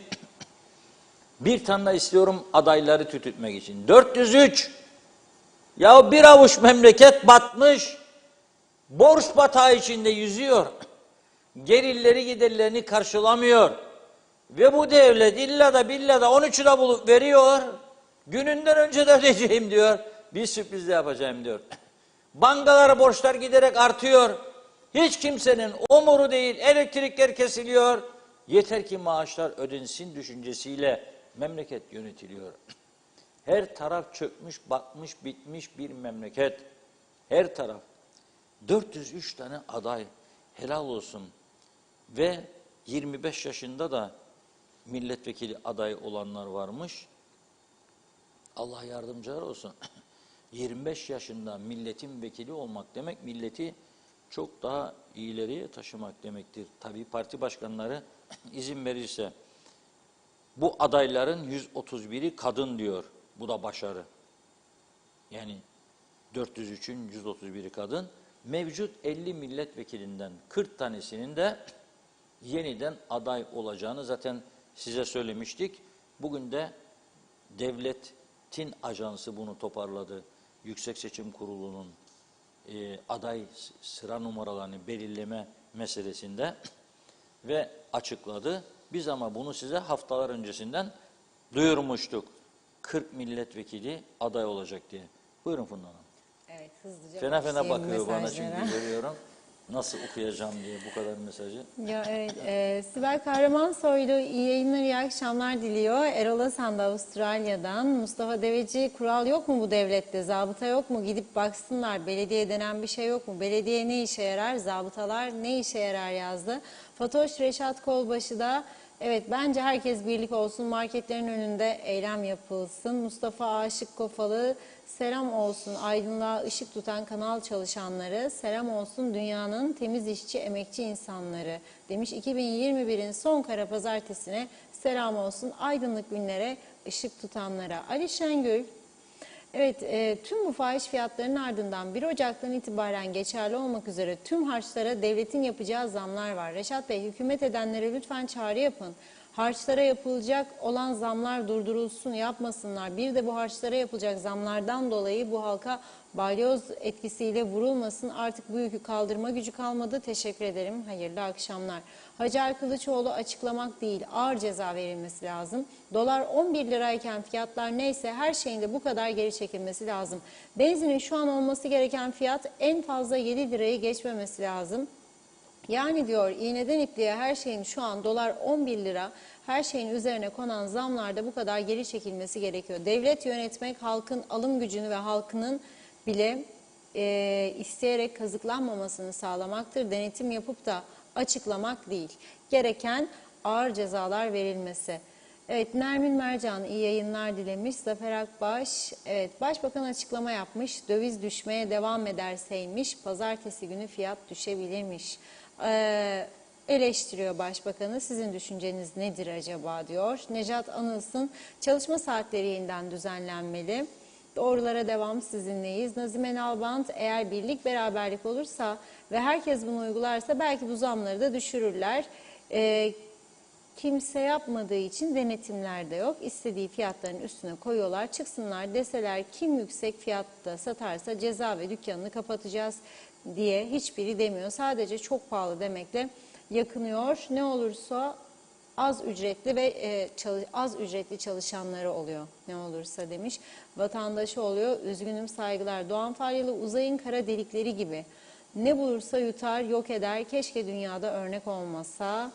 bir tane de istiyorum adayları tütütmek için. 403. Ya bir avuç memleket batmış. Borç batağı içinde yüzüyor. Gelirleri giderlerini karşılamıyor. Ve bu devlet illa da billa da 13'ü de bulup veriyor. Gününden önce de ödeyeceğim diyor. Bir sürpriz de yapacağım diyor. Bankalara borçlar giderek artıyor. Hiç kimsenin umuru değil. Elektrikler kesiliyor. Yeter ki maaşlar ödensin düşüncesiyle memleket yönetiliyor. Her taraf çökmüş, batmış, bitmiş bir memleket. Her taraf. 403 tane aday. Helal olsun. Ve 25 yaşında da milletvekili aday olanlar varmış. Allah yardımcılar olsun. 25 yaşında milletin vekili olmak demek milleti çok daha ileriye taşımak demektir. Tabii parti başkanları izin verirse. Bu adayların 131'i kadın diyor. Bu da başarı. Yani 403'ün 131'i kadın. Mevcut 50 milletvekilinden 40 tanesinin de yeniden aday olacağını zaten size söylemiştik. Bugün de devletin ajansı bunu toparladı. Yüksek Seçim Kurulu'nun aday sıra numaralarını belirleme meselesinde ve açıkladı. Biz ama bunu size haftalar öncesinden duyurmuştuk. 40 milletvekili aday olacak diye. Buyurun Funda Hanım. Evet, hızlıca Fena başlayayım bakıyor bana mesajlara. çünkü görüyorum. Nasıl okuyacağım diye bu kadar mesajı. Ya evet, Sibel Kahramansoylu iyi yayınlar, iyi akşamlar diliyor. Erol Hasan da Avustralya'dan. Mustafa Deveci, kural yok mu bu devlette? Zabıta yok mu? Gidip baksınlar. Belediye denen bir şey yok mu? Belediye ne işe yarar? Zabıtalar ne işe yarar yazdı. Fatoş Reşat Kolbaşı da evet bence herkes birlik olsun. Marketlerin önünde eylem yapılsın. Mustafa Aşık Kofalı selam olsun aydınlığa ışık tutan kanal çalışanları, selam olsun dünyanın temiz işçi, emekçi insanları demiş. 2021'in son kara pazartesine selam olsun aydınlık günlere ışık tutanlara. Ali Şengül, evet tüm bu fahiş fiyatların ardından 1 Ocak'tan itibaren geçerli olmak üzere tüm harçlara devletin yapacağı zamlar var. Reşat Bey, hükümet edenlere lütfen çağrı yapın. Harçlara yapılacak olan zamlar durdurulsun, yapmasınlar. Bir de bu harçlara yapılacak zamlardan dolayı bu halka balyoz etkisiyle vurulmasın. Artık bu yükü kaldırma gücü kalmadı. Teşekkür ederim. Hayırlı akşamlar. Hacer Kılıçoğlu açıklamak değil, ağır ceza verilmesi lazım. Dolar 11 lirayken fiyatlar neyse her şeyin de bu kadar geri çekilmesi lazım. Benzinin şu an olması gereken fiyat en fazla 7 lirayı geçmemesi lazım. Yani diyor iğneden ipliğe her şeyin şu an dolar 11 lira, her şeyin üzerine konan zamlarda bu kadar geri çekilmesi gerekiyor. Devlet yönetmek halkın alım gücünü ve halkının bile isteyerek kazıklanmamasını sağlamaktır. Denetim yapıp da açıklamak değil. Gereken ağır cezalar verilmesi. Evet, Nermin Mercan iyi yayınlar dilemiş. Zafer Akbaş, evet, Başbakan açıklama yapmış. Döviz düşmeye devam ederseymiş, pazartesi günü fiyat düşebilirmiş. Eleştiriyor Başbakanı. Sizin düşünceniz nedir acaba diyor. Necat Anılsın, çalışma saatleri yeniden düzenlenmeli. Doğrulara devam, sizinleyiz. Nazime Nalbant, eğer birlik beraberlik olursa ve herkes bunu uygularsa belki bu zamları da düşürürler. Kimse yapmadığı için denetimler de yok. İstediği fiyatların üstüne koyuyorlar. Çıksınlar deseler kim yüksek fiyatta satarsa ceza ve dükkanını kapatacağız diye hiçbiri demiyor. Sadece çok pahalı demekle yakınıyor. Ne olursa az ücretli ve az ücretli çalışanları oluyor. Ne olursa demiş. Vatandaşı oluyor. Üzgünüm, saygılar. Doğan Faryalı, uzayın kara delikleri gibi. Ne bulursa yutar, yok eder. Keşke dünyada örnek olmasa.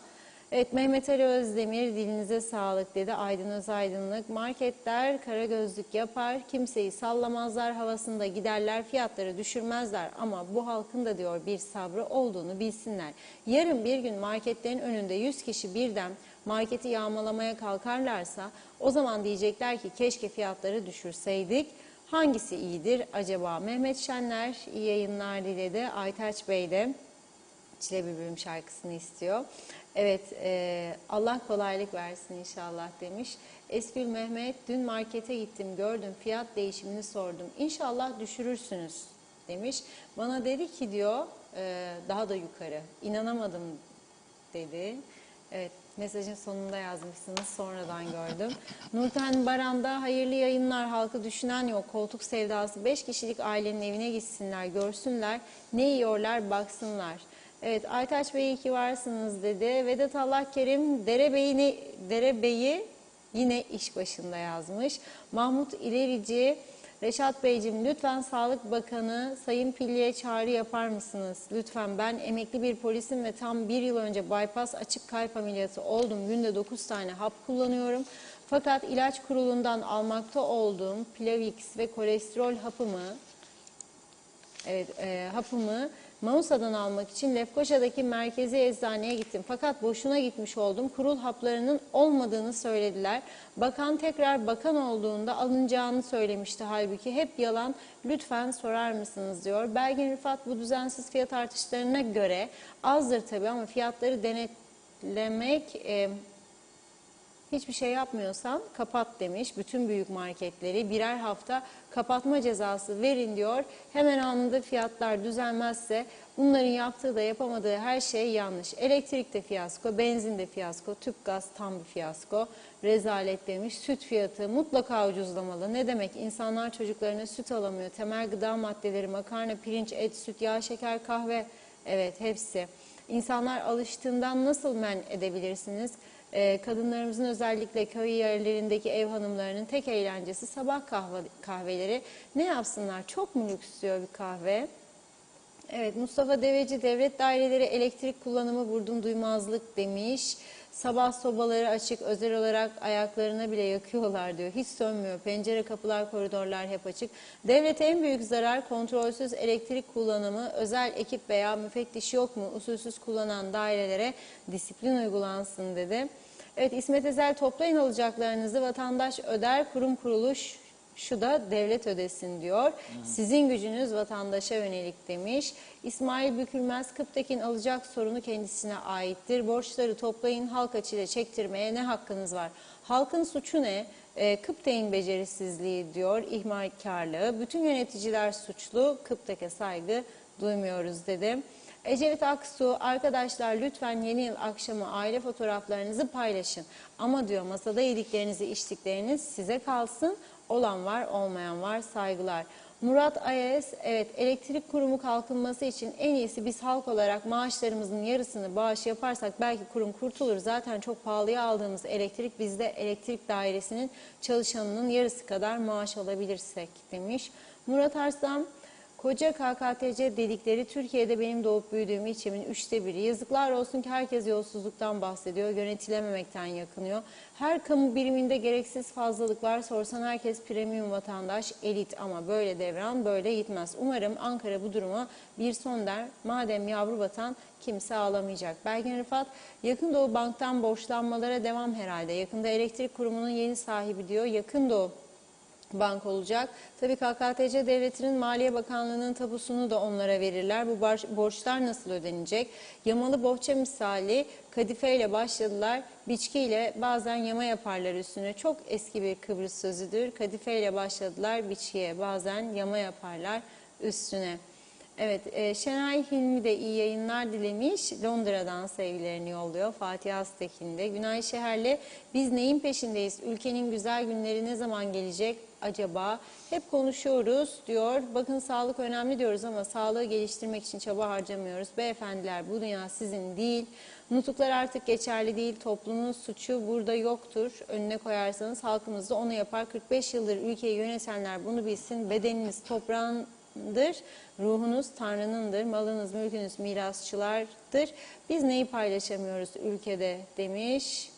Evet, Mehmet Ali Özdemir, dilinize sağlık dedi. Aydın Özaydınlık, marketler kara gözlük yapar, kimseyi sallamazlar, havasında giderler, fiyatları düşürmezler. Ama bu halkın da diyor bir sabrı olduğunu bilsinler. Yarın bir gün marketlerin önünde 100 kişi birden marketi yağmalamaya kalkarlarsa o zaman diyecekler ki keşke fiyatları düşürseydik. Hangisi iyidir acaba? Mehmet Şenler iyi yayınlar diledi. Aytaç Bey de Çile Bülbülüm şarkısını istiyor. Evet, Allah kolaylık versin inşallah demiş. Esgül Mehmet, dün markete gittim, gördüm, fiyat değişimini sordum. İnşallah düşürürsünüz demiş. Bana dedi ki diyor, daha da yukarı. İnanamadım dedi. Evet, mesajın sonunda yazmışsınız, sonradan gördüm. Nurten Baran'da hayırlı yayınlar, halkı düşünen yok, koltuk sevdası, 5 kişilik ailenin evine gitsinler, görsünler, ne yiyorlar, baksınlar. Evet, Aytaç Bey iyi ki varsınız dedi. Vedat Allah Kerim, Derebey'i yine iş başında yazmış. Mahmut İlerici, Reşat Beyciğim, lütfen Sağlık Bakanı Sayın Pilli'ye çağrı yapar mısınız? Lütfen, ben emekli bir polisim ve tam 1 yıl önce bypass açık kalp ameliyatı oldum. Günde 9 tane hap kullanıyorum. Fakat ilaç kurulundan almakta olduğum Plavix ve kolesterol hapımı Mausa'dan almak için Lefkoşa'daki merkezi eczaneye gittim. Fakat boşuna gitmiş oldum. Kurul haplarının olmadığını söylediler. Bakan tekrar bakan olduğunda alınacağını söylemişti halbuki. Hep yalan. Lütfen sorar mısınız diyor. Belgin Rıfat, bu düzensiz fiyat artışlarına göre azdır tabii ama fiyatları denetlemek... Hiçbir şey yapmıyorsan kapat demiş. Bütün büyük marketleri birer hafta kapatma cezası verin diyor. Hemen anında fiyatlar düzelmezse bunların yaptığı da yapamadığı her şey yanlış. Elektrik de fiyasko, benzin de fiyasko, tüp gaz tam bir fiyasko. Rezalet demiş. Süt fiyatı mutlaka ucuzlamalı. Ne demek? İnsanlar çocuklarına süt alamıyor. Temel gıda maddeleri, makarna, pirinç, et, süt, yağ, şeker, kahve. Evet, hepsi. İnsanlar alıştığından nasıl men edebilirsiniz? Kadınlarımızın özellikle köy yerlerindeki ev hanımlarının tek eğlencesi sabah kahveleri. Ne yapsınlar? Çok mu lüks diyor bir kahve? Evet, Mustafa Deveci, devlet daireleri elektrik kullanımı vurdum duymazlık demiş. Sabah sobaları açık, özel olarak ayaklarına bile yakıyorlar diyor. Hiç sönmüyor. Pencere, kapılar, koridorlar hep açık. Devlete en büyük zarar kontrolsüz elektrik kullanımı. Özel ekip veya müfettiş yok mu? Usulsüz kullanan dairelere disiplin uygulansın dedi. Evet, İsmet Ezel, toplayın alacaklarınızı, vatandaş öder, kurum kuruluş şu da devlet ödesin diyor. Sizin gücünüz vatandaşa yönelik demiş. İsmail Bükülmez, Kıptekin alacak sorunu kendisine aittir. Borçları toplayın, halka çile çektirmeye ne hakkınız var? Halkın suçu ne? Kıptek'in becerisizliği diyor, ihmalkarlığı. Bütün yöneticiler suçlu, Kıptek'e saygı duymuyoruz dedi. Ecevit Aksu, arkadaşlar lütfen yeni yıl akşamı aile fotoğraflarınızı paylaşın. Ama diyor, masada yediklerinizi içtikleriniz size kalsın. Olan var, olmayan var, saygılar. Murat Ayes, evet, elektrik kurumu kalkınması için en iyisi biz halk olarak maaşlarımızın yarısını bağış yaparsak belki kurum kurtulur. Zaten çok pahalıya aldığımız elektrik, bizde elektrik dairesinin çalışanının yarısı kadar maaş alabilirsek demiş. Murat Arslan, Koca KKTC dedikleri Türkiye'de benim doğup büyüdüğüm ilçemin 1/3. Yazıklar olsun ki herkes yolsuzluktan bahsediyor, yönetilememekten yakınıyor. Her kamu biriminde gereksiz fazlalık var. Sorsan herkes premium vatandaş, elit ama böyle devran böyle gitmez. Umarım Ankara bu duruma bir son der. Madem yavru vatan kimse ağlamayacak. Belgin Rıfat, Yakın Doğu Bank'tan borçlanmalara devam herhalde. Yakında elektrik kurumunun yeni sahibi diyor. Yakın Doğu Bank olacak. Tabii KKTC devletinin Maliye Bakanlığı'nın tapusunu da onlara verirler. Bu borçlar nasıl ödenecek? Yamalı bohça misali kadifeyle başladılar. Biçkiyle bazen yama yaparlar üstüne. Çok eski bir Kıbrıs sözüdür. Kadifeyle başladılar biçkiye bazen yama yaparlar üstüne. Evet, Şenay Hilmi de iyi yayınlar dilemiş. Londra'dan sevgilerini yolluyor. Fatih Aztekin de. Günay Şeher'le biz neyin peşindeyiz? Ülkenin güzel günleri ne zaman gelecek acaba? Hep konuşuyoruz diyor. Bakın sağlık önemli diyoruz ama sağlığı geliştirmek için çaba harcamıyoruz. Beyefendiler bu dünya sizin değil. Nutuklar artık geçerli değil. Toplumun suçu burada yoktur. Önüne koyarsanız halkımız da onu yapar. 45 yıldır ülkeyi yönetenler bunu bilsin. Bedeniniz toprağındır. Ruhunuz Tanrı'nındır, malınız, mülkünüz mirasçılardır. Biz neyi paylaşamıyoruz ülkede demiş.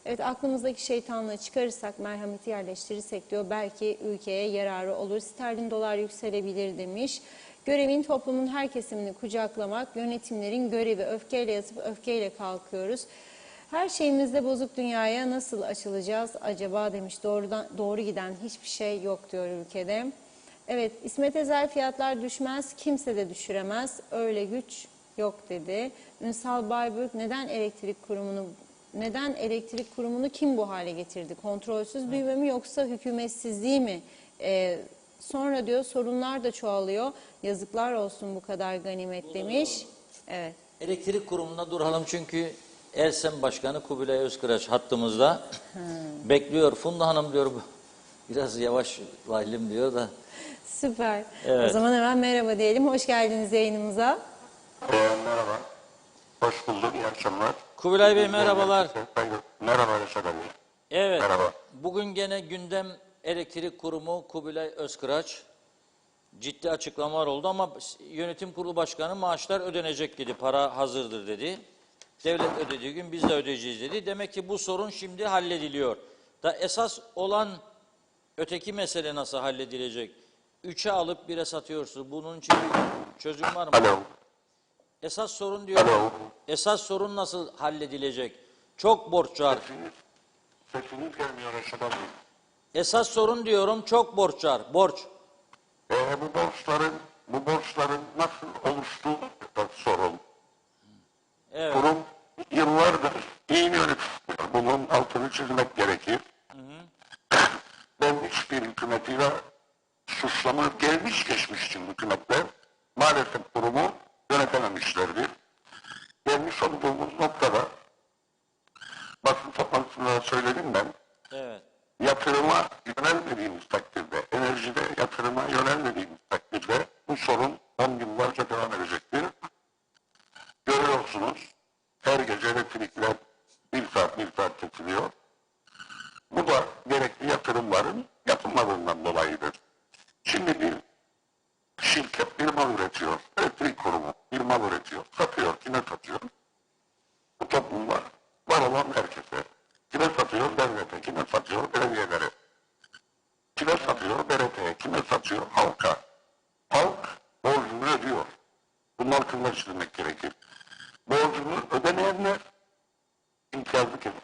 Evet, aklımızdaki şeytanlığı çıkarırsak, merhameti yerleştirirsek diyor, belki ülkeye yararı olur. Sterlin dolar yükselebilir demiş. Görevin toplumun her kesimini kucaklamak, yönetimlerin görevi. Öfkeyle yatıp öfkeyle kalkıyoruz. Her şeyimizde bozuk dünyaya nasıl açılacağız acaba demiş. Doğru giden hiçbir şey yok diyor ülkede. Evet, İsmet Ezel fiyatlar düşmez, kimse de düşüremez. Öyle güç yok dedi. Ünsal Bayburt neden elektrik kurumunu kim bu hale getirdi? Kontrolsüz büyüme mi yoksa hükümetsizliği mi? Sonra diyor sorunlar da çoğalıyor. Yazıklar olsun bu kadar ganimet demiş. Evet. Elektrik kurumunda duralım çünkü Ersem Başkanı Kubilay Özkıraç hattımızda bekliyor. Funda Hanım diyor biraz yavaş vahilim diyor da. Süper. Evet. O zaman hemen merhaba diyelim. Hoş geldiniz yayınımıza. Merhaba. Hoş bulduk. İyi akşamlar. Kubilay Bey merhabalar. Merhaba Reşat abi. Evet. Merhaba. Bugün gene gündem elektrik kurumu Kubilay Özkıraç. Ciddi açıklamalar oldu ama yönetim kurulu başkanı maaşlar ödenecek dedi. Para hazırdır dedi. Devlet ödediği gün biz de ödeyeceğiz dedi. Demek ki bu sorun şimdi hallediliyor. Da esas olan öteki mesele nasıl halledilecek? 3'e alıp 1'e satıyorsunuz. Bunun için bir çözüm var mı? Alo. Esas sorun diyorum. Alo. Esas sorun nasıl halledilecek? Çok borç var. Sesiniz gelmiyor Reşat abi. Esas sorun diyorum çok borç var. Borç. Bu borçların nasıl oluştuğu da sorun. Evet. Kurum yıllardır iyi yönetiliyor. Bunun altını çizmek gerekir. Ben hiçbir hükümetiyle suçlama gelmiş geçmiş tüm hükümetler maalesef kurumu yönetememişlerdir. Gelmiş olduğumuz noktada basın toplantısında söyledim ben. Evet. Yatırıma yönelmediğimiz takdirde, enerjide yatırıma yönelmediğimiz takdirde bu sorun 10 yıllarca devam edecektir. Görüyorsunuz her gece elektrikler bir saat kesiliyor. Bu da gerekli yatırımların yapılmadığından dolayıdır. Şimdi bir şirket bir mal üretiyor, elektrik kurumu bir mal üretiyor, satıyor, kime satıyor? Bu toplumlar var olan herkese. Kime satıyor? Devlete. Kime satıyor? Belediyelere. Kime satıyor? BRT'ye. Kime satıyor? Halka. Halk borcunu ödüyor. Bunlar kıllaştırmak gerekir. Borcunu ödemeyenler imtiyazlı kesimler.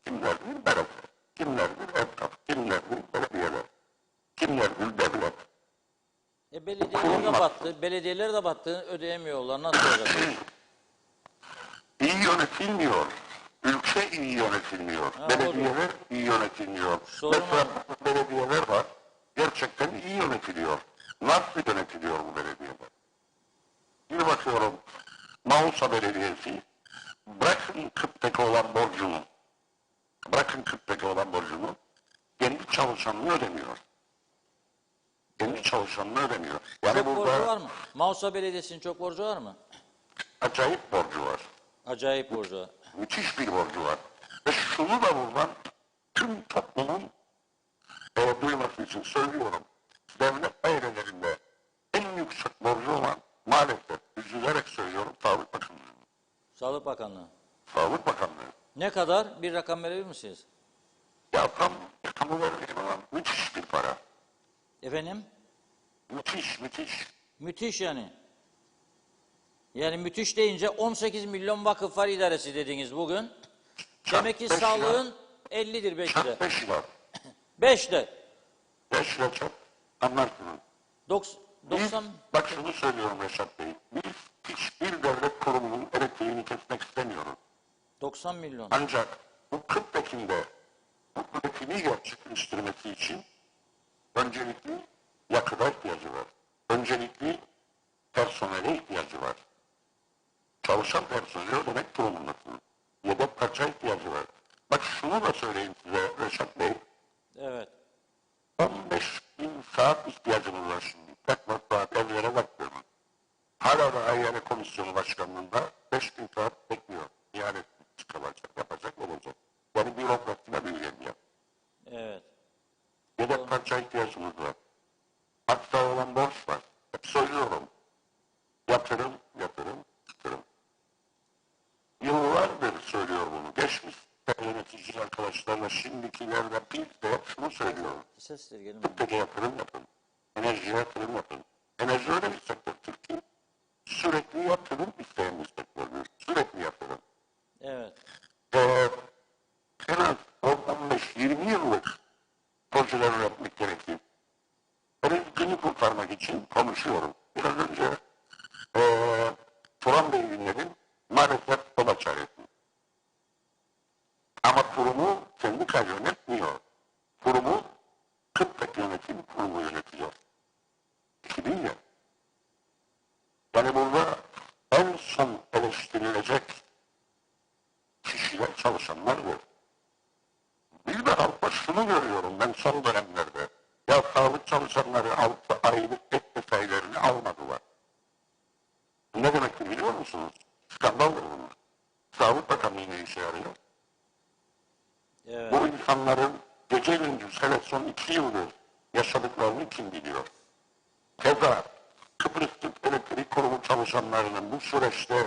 Kimlerdir? BRT. Kimlerdir? EFKAF. Kimlerdir? Belediyeler. Kimlerdir? Devlet. Belediyeler de battı. Belediyeler de battı. Ödeyemiyorlar. Nasıl olacak? İyi yönetilmiyor. Ülke iyi yönetilmiyor. Belediyeler iyi yönetilmiyor. Mesela belediyeler var. Gerçekten iyi yönetiliyor. Nasıl yönetiliyor bu belediyeler? Bir bakıyorum Mausa Belediyesi bırakın Kıp'taki olan borcunu kendi çalışanını ödemiyor. Kendi çalışanını ödemiyor. Yani Çok burada borcu var mı? Mausa Belediyesi'nin çok borcu var mı? acayip borcu var. Acayip borcu var. Müthiş bir borcu var. Ve şunu da buradan tüm toplumun duyması için söylüyorum. Devlet dairelerinde en lüks Ne kadar? Bir rakam verebilir misiniz? Ya tam rakamı vermeyeyim ama müthiş bir para. Efendim? Müthiş. Müthiş yani. Yani müthiş deyince 18 milyon vakıf var idaresi dediniz bugün. Demek ki beş sağlığın 50'dir belki de. Çarp 5 lira. 5 de. 5 lira çok. Anlarsınız. 90 Bak şunu söylüyorum Reşat Bey. Biz hiçbir devlet kurumunun elektriğini kesmek istemiyoruz. 90 milyon. Ancak bu 40 Ekim'de bu üretimi gerçekleştirmesi için öncelikli yakıta ihtiyacı var. Öncelikli personele ihtiyacı var. Çalışan personeli ödemek durumundasınız. Yedek parça ihtiyacı var. Bak şunu da söyleyeyim size Reşat Bey. Evet. 15 bin saat ihtiyacımız var şimdi. Bakma saat evlere bakıyorum. Hala da Ayyane Komisyonu Başkanlığı'nda 5 bin saat bekliyor. İhanet çıkacak, yapacak, olacak. Yani bürokrasine büyüyemiyor. Evet. Yedek parça ihtiyacımız var. Hatta olan borç var. Hep söylüyorum. Yatırım, yatırım. Yıllardır söylüyor bunu. Geçmiş yönetici arkadaşlarla şimdikilerle bir de şunu söylüyorum. Sesler gelin. Tıpkı yatırım yapın. Enerjiye yatırım yapın. Enerji öyle bir sektördür ki sürekli yatırım isteyen bir sektördür. Sürekli yatırım. Evet. En az 15-20 yıllık projeler üretmek gerekir. Ben günü kurtarmak için konuşuyorum. Biraz önce Turan Bey dinledim. Maalesef o da çaresi. Ama kurumu sendika yönetmiyor. Kurumu Kıptek Yönetim Kurulu yönetiyor. İki değil ya. Yani burada en son eleştirilecek kişiler, çalışanlar bu. Bir de halkta şunu görüyorum ben son dönemlerde. Ya sağlık çalışanları 6 aylık ek mesailerini almadılar. Bu ne demektir biliyor musunuz? Skandaldır bunlar. Sağlık Bakanlığı ne işe yarıyor? Evet. Bu insanların gece gündüz hele son 2 yıldır yaşadıklarını kim biliyor? Keza Kıbrıs Türk Elektrik Kurumu çalışanlarının bu süreçte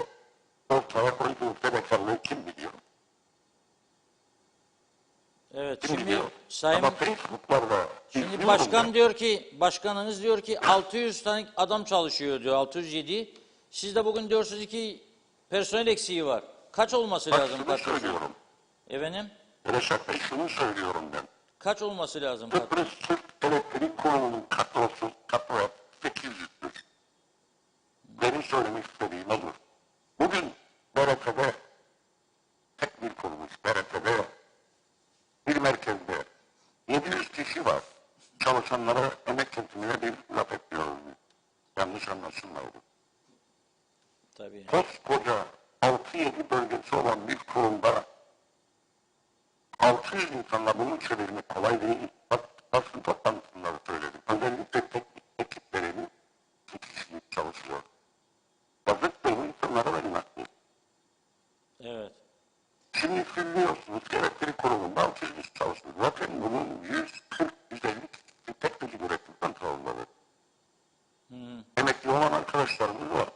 ortaya koyduğu fedakarlığı kim biliyor? Evet. Kim Şimdi biliyor? Sayın Ama Facebook'larda Şimdi izliyorum başkan ben. diyor ki, başkanınız diyor ki 600 tane adam çalışıyor diyor, 607. Siz de bugün diyorsunuz ki personel eksiği var. Kaç olması Bak lazım şunu kadrosu? söylüyorum. Efendim? Reşat Bey şunu söylüyorum ben. Kaç olması lazım kadrosu? Kıbrıs Türk Elektrik Kurumu'nun kadrosu 800'dür. Benim söylemek istediğim odur. Bugün BRT'de tek bir kuruluş, BRT'de bir merkezde 700 kişi var. Çalışanlara emek kesimine bir laf ediyoruz. Yanlış anlaşılmaydı. Tabii. Koskoca 6-7 bölgesi olan bir kurumda 600 insanla bunu çevirmek kolay değil. Bak basın toplantısında da söyledim. Özellikle teknik ekiplerinin 2 kişilik çalışıyor. Yazık değil insanlara verin hakkı. Evet. Şimdi siz diyorsunuz ki elektrik kurumunda 600 kişi çalışıyor. Zaten bunun 140-150 kişi tek bir üretim santralları. Emekli olan arkadaşlarımız var.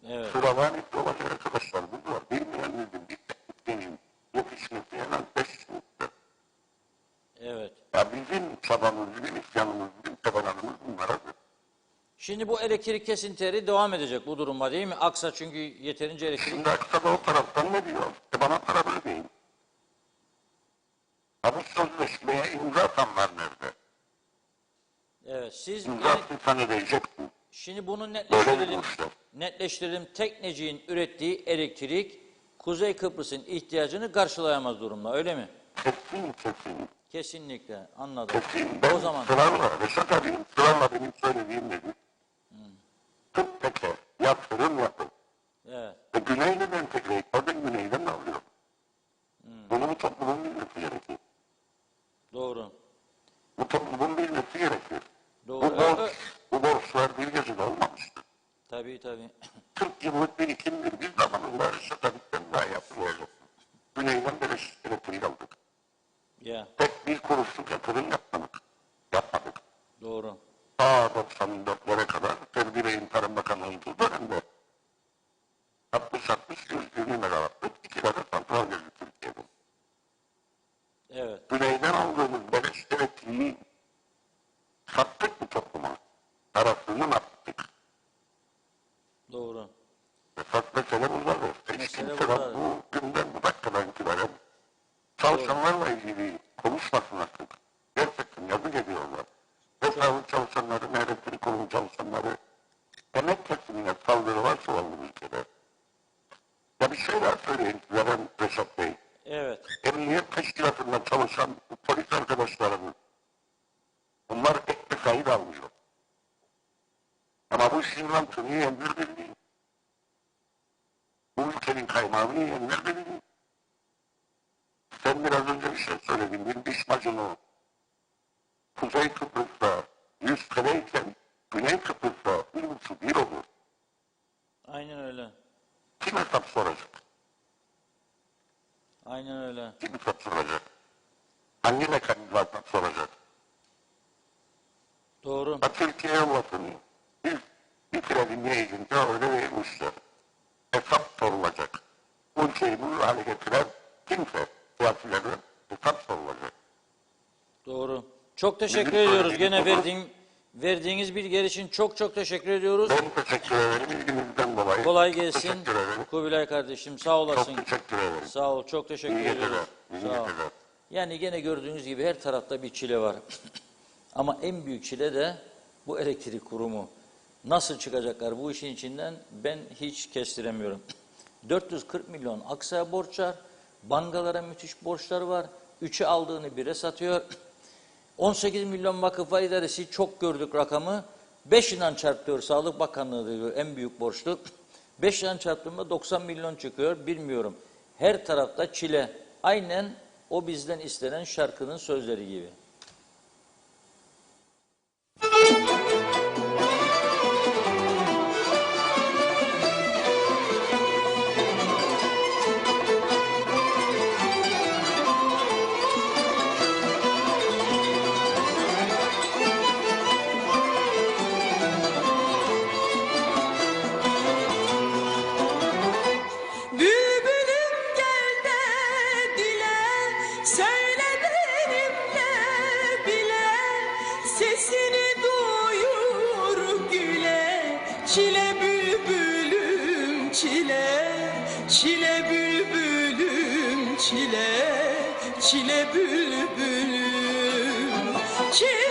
Evet. Sıralı emekli olacak arkadaşlarımız var. Bilmeyenlerin bir tekniklerin yetişmesi en az 5 yıldır. Evet. Ya bizim çabamız, bizim isyanımız, bizim çabalarımız bunlaradır. Şimdi bu elektrik kesintileri devam edecek bu durumda değil mi? Aksa çünkü yeterince elektrik. Şimdi Aksa'da o taraftan ne diyor? Bana para vermeyin. Ha bu sözleşmeye imza atanlar nerede? Evet. Siz İmza yani, atırsan ödeyeceksin. şimdi bunu Böyle netleştirelim. bir işler. Netleştirelim. Tekneciğin ürettiği elektrik Kuzey Kıbrıs'ın ihtiyacını karşılayamaz durumda öyle mi? Kesin. Kesinlikle anladım. Kesin. Ben O zaman sırarla, Reşat abi sırarla benim söylediğim nedir? Tıpkı yatırım yapın. evet. Ve güneyle de entegre et. Ben güneyden alıyorum. Bunu bu toplumun bilmesi gerekir. Doğru. Bu toplumun bilmesi gerekir. Doğru. Bu borçlar bir gecede olmamıştır. Tabii. 40 yıllık birikimdir. Bir zamanında Reşat abiden daha yapılıyor. Güneyden de elektrik aldık. Ya Tek bir kuruşluk yatırım yapmadık. doğru. Ta 94'lere kadar Ferdi Bey'in Tarım Bakanlığı'nın döneminde 60-100 megawattlık 2 tane santral verildi. güneyden aldığımız beleş elektriği sattık mı topluma? Parasını mı attık? Doğru. Esas mesele bunlardır. Hiç Mesele kimse bunlardır. bu günden bu dakikadan itibaren çalışanlarla ilgili konuşmasın artık. Gerçekten yazık ediyorlar. Ve sağlık çalışanları, elektrik kurumu çalışanları emek kesimine saldırı var şu an bu ülkede. Ya bir şey daha söyleyeyim size ben Reşat Bey. Evet. Emniyet teşkilatında çalışan bu polis arkadaşlarımız bunlar ek mesai de almıyor. Ama bu şinlantını yiyenler belli. Bu ülkenin kaymağını yiyenler belli. Sen biraz önce bir şey söyledin. Bir diş macunu Kuzey Kıbrıs'ta 100 TL'yken Güney Kıbrıs'ta 1,5 olur. Aynen öyle. Kim hesap soracak? Aynen öyle. Kim hesap soracak? Hangi mekanizmadan soracak? Doğru. Ha, Türkiye Yollası'nı biz bir kere dinleyince öyle vermişler. Hesap sorulacak. Bu ülkeyi bu hale getiren kimse siyasilerden hesap sorulacak. Doğru. Çok teşekkür Bizim ediyoruz. söylediğimiz Gene olur. verdiğiniz bilgiler için çok teşekkür ediyoruz. Ben teşekkür ederim ilginizden dolayı. Kolay Çok gelsin. teşekkür ederim. Kubilay kardeşim sağ olasın. Çok teşekkür ederim. Sağ ol. Çok teşekkür İyi ediyoruz. geceler. İyi Sağ ol. geceler. Yani gene gördüğünüz gibi her tarafta bir çile var. Ama en büyük çile de bu elektrik kurumu. Nasıl çıkacaklar bu işin içinden ben hiç kestiremiyorum. 440 milyon aksaya borç var. Bankalara müthiş borçları var. 3'ü aldığını 1'e satıyor. 18 milyon vakıfa idaresi çok gördük rakamı. 5 ile çarpıyor Sağlık Bakanlığı diyor en büyük borçlu. 5 ile çarptığında 90 milyon çıkıyor bilmiyorum. Her tarafta çile. Aynen o bizden istenen şarkının sözleri gibi. Bülbülüm gel de dile, söyle benimle bile, sesini duyur güle, çile bülbülüm çile, çile bülbülüm çile, çile bülbülüm çile.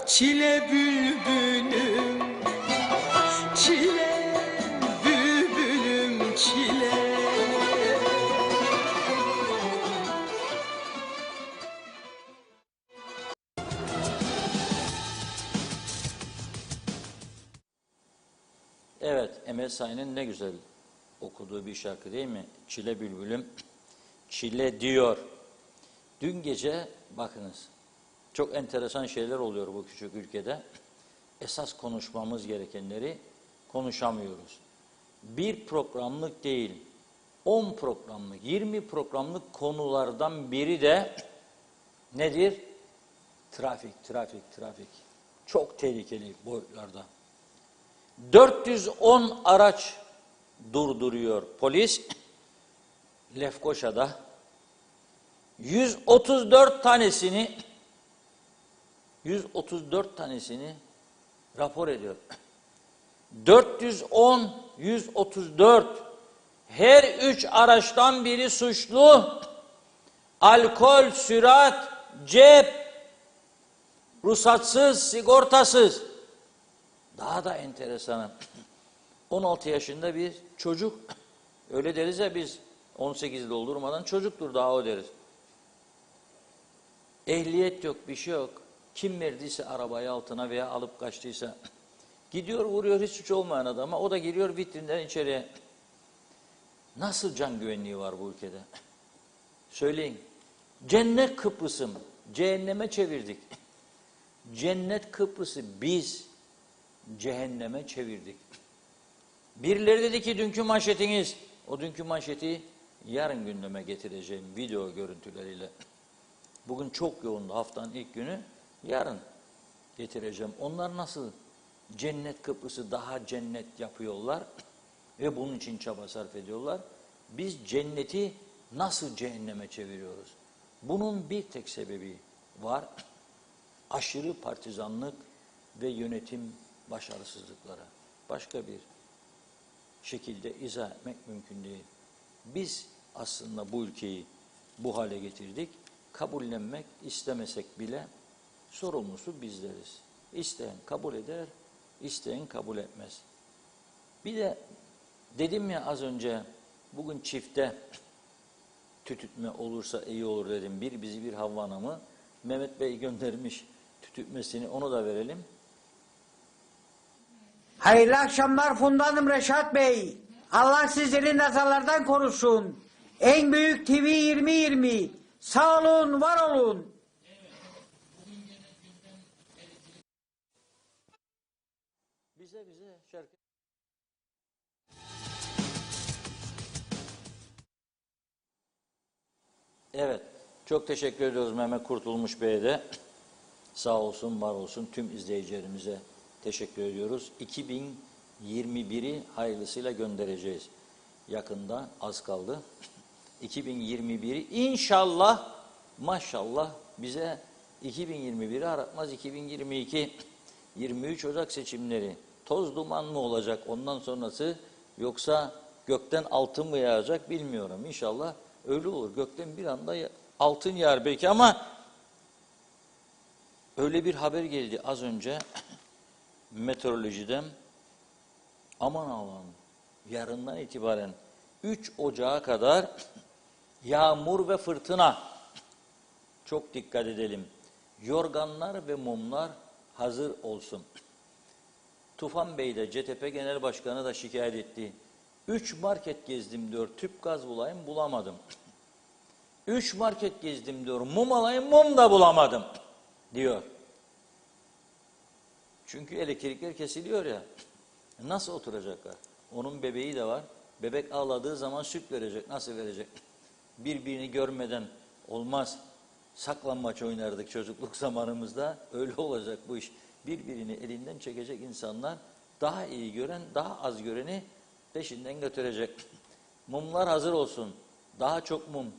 Çile bülbülüm, çile bülbülüm, çile. Evet, Emel Sayın'ın ne güzel okuduğu bir şarkı değil mi? Çile bülbülüm, çile diyor. Dün gece bakınız, çok enteresan şeyler oluyor bu küçük ülkede. Esas konuşmamız gerekenleri konuşamıyoruz. Bir programlık değil, 10 programlık, 20 programlık konulardan biri de nedir? Trafik. Çok tehlikeli boyutlarda. 410 araç durduruyor polis. Lefkoşa'da 134 tanesini rapor ediyor. 410, 134. Her 3 araçtan biri suçlu. Alkol, sürat, cep, ruhsatsız, sigortasız. Daha da enteresanı. 16 yaşında bir çocuk. Öyle deriz ya biz 18 doldurmadan çocuktur daha o deriz. Ehliyet yok, bir şey yok. Kim verdiyse arabayı altına veya alıp kaçtıysa gidiyor vuruyor hiç suç olmayan adama. O da giriyor vitrinden içeriye. Nasıl can güvenliği var bu ülkede? Söyleyin. Cennet Kıbrıs'ım. Cehenneme çevirdik. Cennet Kıbrıs'ı biz cehenneme çevirdik. Birileri dedi ki dünkü manşetiniz, o dünkü manşeti yarın gündeme getireceğim video görüntüleriyle. Bugün çok yoğundu haftanın ilk günü, yarın getireceğim. Onlar nasıl cennet Kıbrıs'ı daha cennet yapıyorlar ve bunun için çaba sarf ediyorlar. Biz cenneti nasıl cehenneme çeviriyoruz? Bunun bir tek sebebi var. Aşırı partizanlık ve yönetim başarısızlıkları. Başka bir şekilde izah etmek mümkün değil. Biz aslında bu ülkeyi bu hale getirdik. Kabullenmek istemesek bile sorumlusu bizleriz. İsteyen kabul eder, isteyen kabul etmez. Bir de dedim ya az önce, bugün çifte tütütme olursa iyi olur dedim. Bir bizi bir Havva Hanım'ı Mehmet Bey göndermiş tütütmesini, onu da verelim. Hayırlı akşamlar Funda Reşat Bey. Allah sizleri nazarlardan korusun. En büyük TV 2020. Sağ olun, var olun. Bize şarkı. Evet, çok teşekkür ediyoruz Mehmet Kurtulmuş Bey'e de. Sağ olsun, var olsun. Tüm izleyicilerimize teşekkür ediyoruz. 2021'i hayırlısıyla göndereceğiz. Yakında, az kaldı. 2021'i inşallah, maşallah bize 2021'i aratmaz. 2022, 23 Ocak seçimleri toz duman mı olacak ondan sonrası, yoksa gökten altın mı yağacak bilmiyorum. İnşallah öyle olur. Gökten bir anda altın yağar belki, ama öyle bir haber geldi az önce meteorolojiden. Aman Allah'ım, yarından itibaren 3 Ocağa kadar yağmur ve fırtına. Çok dikkat edelim. Yorganlar ve mumlar hazır olsun. Tufan Bey de, CTP Genel Başkanı da şikayet etti. 3 market gezdim diyor, tüp gaz bulayım bulamadım. 3 market gezdim diyor, mum alayım mum da bulamadım diyor. Çünkü elektrikler kesiliyor ya. Nasıl oturacaklar? Onun bebeği de var. Bebek ağladığı zaman süt verecek. Nasıl verecek? Birbirini görmeden olmaz. Saklambaç oynardık çocukluk zamanımızda. Öyle olacak bu iş. Birbirini elinden çekecek insanlar, daha iyi gören, daha az göreni peşinden götürecek. Mumlar hazır olsun. Daha çok mum.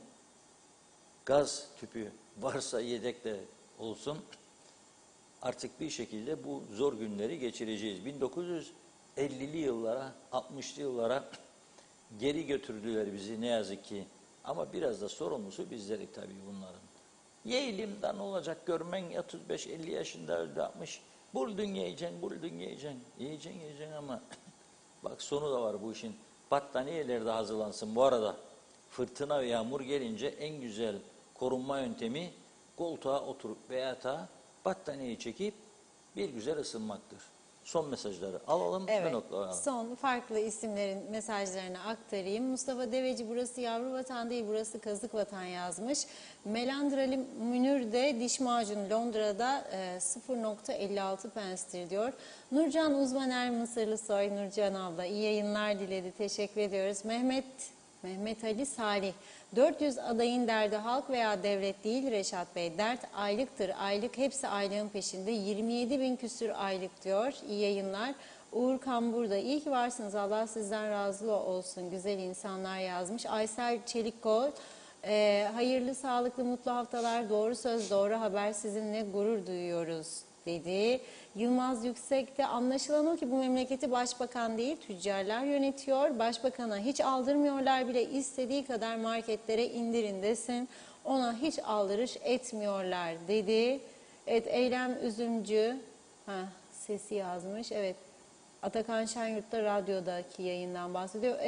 Gaz tüpü varsa yedek de olsun. Artık bir şekilde bu zor günleri geçireceğiz. 1950'li yıllara, 60'lı yıllara geri götürdüler bizi ne yazık ki. Ama biraz da sorumlusu bizleri tabii bunların. Yeğlimden olacak, görmen 35-50 yaşında öldü 60. Buldun yiyeceksin, buldun yiyeceksin. Yiyeceksin ama bak sonu da var bu işin. Battaniyeler de hazırlansın. Bu arada fırtına ve yağmur gelince en güzel korunma yöntemi koltuğa oturup veya da battaniyeyi çekip bir güzel ısınmaktır. Son mesajları alalım. Evet, Alalım. son farklı isimlerin mesajlarını aktarayım. Mustafa Deveci, burası yavru vatan değil, burası kazık vatan yazmış. Melandrali Münir de diş macunu Londra'da 0.56 penstir diyor. Nurcan Uzmaner Mısırlısoy, Nurcan abla iyi yayınlar diledi. Teşekkür ediyoruz. Mehmet Ali Salih, 400 adayın derdi halk veya devlet değil Reşat Bey. Dert aylıktır. Aylık, hepsi aylığın peşinde. 27 bin küsür aylık diyor. İyi yayınlar. Uğur Kambur'da, iyi ki varsınız. Allah sizden razı olsun. Güzel insanlar yazmış. Aysel Çelikkol, hayırlı, sağlıklı, mutlu haftalar. Doğru söz, doğru haber, sizinle gurur duyuyoruz dedi. Yılmaz Yüksek de, anlaşılan o ki bu memleketi başbakan değil tüccarlar yönetiyor. Başbakana hiç aldırmıyorlar bile, istediği kadar marketlere indirin desin. Ona hiç aldırış etmiyorlar dedi. Evet, Eylem Üzümcü sesi yazmış. Evet, Atakan Şenyurt'ta radyodaki yayından bahsediyor.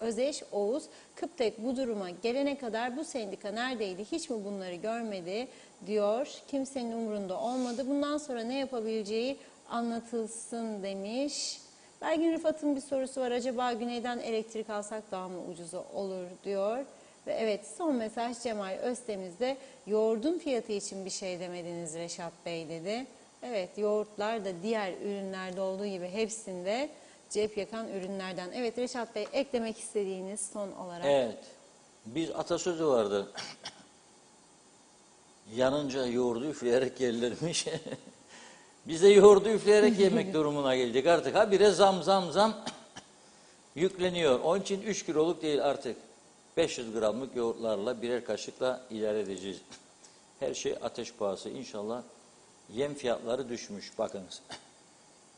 Özeş Oğuz, Kıptek bu duruma gelene kadar bu sendika neredeydi, hiç mi bunları görmedi diyor. Kimsenin umurunda olmadı. Bundan sonra ne yapabileceği anlatılsın demiş. Belgin Rıfat'ın bir sorusu var. Acaba güneyden elektrik alsak daha mı ucuza olur diyor. Ve evet, son mesaj Cemal Öztemiz'de, yoğurdun fiyatı için bir şey demediniz Reşat Bey dedi. Evet, yoğurtlar da diğer ürünlerde olduğu gibi hepsinde cep yakan ürünlerden. Evet Reşat Bey, eklemek istediğiniz son olarak. Evet, bir atasözü vardır. Yanınca yoğurdu üfleyerek yerlermiş. Biz de yoğurdu üfleyerek yemek durumuna geldik artık. Habire zam yükleniyor. Onun için 3 kiloluk değil artık. 500 gramlık yoğurtlarla birer kaşıkla idare edeceğiz. Her şey ateş pahası. İnşallah yem fiyatları düşmüş. Bakınız.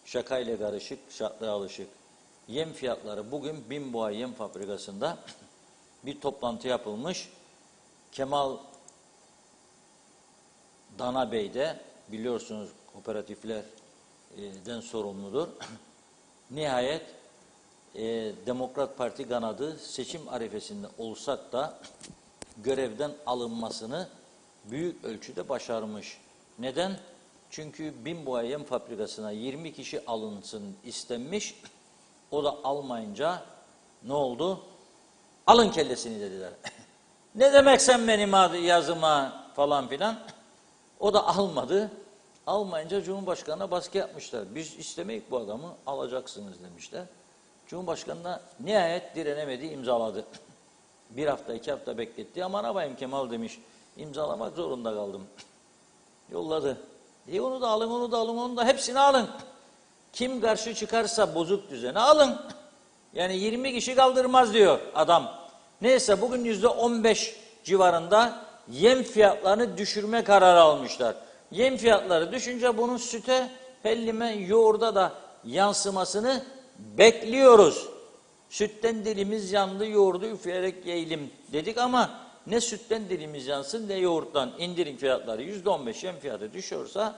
Şakayla karışık, şartlara alışık. Yem fiyatları bugün Binboğa Yem Fabrikası'nda bir toplantı yapılmış. Kemal Dana Bey de biliyorsunuz kooperatiflerden sorumludur. Nihayet Demokrat Parti kanadı seçim arifesinde olsak da görevden alınmasını büyük ölçüde başarmış. Neden? Çünkü Binboğa Yem Fabrikası'na 20 kişi alınsın istenmiş. O da almayınca ne oldu? Alın kellesini dediler. Ne demek sen benim yazıma falan filan. O da almadı. Almayınca Cumhurbaşkanı'na baskı yapmışlar. Biz istemeyik bu adamı, alacaksınız demişler. Cumhurbaşkanı da nihayet direnemedi, imzaladı. 1 hafta, 2 hafta bekletti. Aman abayım Kemal demiş. İmzalamak zorunda kaldım. Yolladı. Onu da alın, onu da alın, onu da hepsini alın. Kim karşı çıkarsa bozuk düzene alın. Yani 20 kişi kaldırmaz diyor adam. Neyse bugün %15 civarında yem fiyatlarını düşürme kararı almışlar. Yem fiyatları düşünce bunun süte, hellime, yoğurda da yansımasını bekliyoruz. Sütten dilimiz yandı, yoğurdu üfleyerek yiyelim dedik ama ne sütten dilimiz yansın ne yoğurttan. İndirin fiyatları %15 yem fiyatı düşüyorsa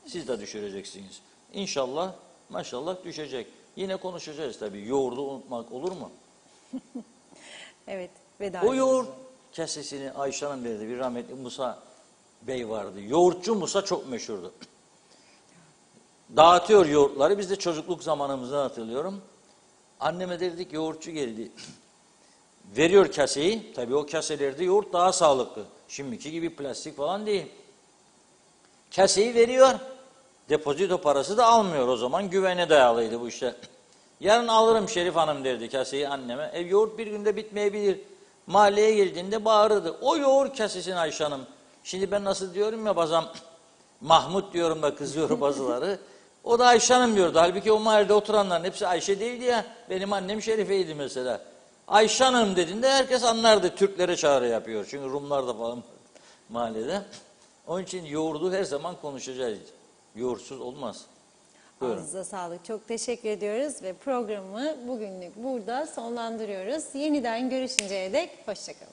siz de düşüreceksiniz. İnşallah, maşallah düşecek. Yine konuşacağız tabii. Yoğurdu unutmak olur mu? Evet, veda O ediyoruz. yoğurt kesesini Ayşe Hanım verdi. Bir rahmetli Musa Bey vardı. Yoğurtçu Musa çok meşhurdu. Dağıtıyor yoğurtları. Biz de çocukluk zamanımızdan hatırlıyorum. Anneme derdik yoğurtçu geldi. Veriyor kaseyi. Tabii o kaselerde yoğurt daha sağlıklı. Şimdiki gibi plastik falan değil. Kaseyi veriyor. Depozito parası da almıyor o zaman. Güvene dayalıydı bu işte. Yarın alırım Şerif Hanım derdi kaseyi anneme. Yoğurt bir günde bitmeyebilir. Mahalleye geldiğinde bağırırdı. O yoğurt kasesini Ayşe Hanım. Şimdi ben nasıl diyorum ya bazen Mahmut diyorum da kızıyor bazıları. O da Ayşe Hanım diyordu. Halbuki o mahallede oturanların hepsi Ayşe değildi ya. Benim annem Şerife'ydi mesela. Ayşe Hanım dediğinde herkes anlardı. Türklere çağrı yapıyor. Çünkü Rumlar da falan mahallede. Onun için yoğurdu her zaman konuşacağız. Yoğurtsuz olmaz. Buyurun. Ağzınıza sağlık. Çok teşekkür ediyoruz ve programı bugünlük burada sonlandırıyoruz. Yeniden görüşünceye dek hoşçakalın.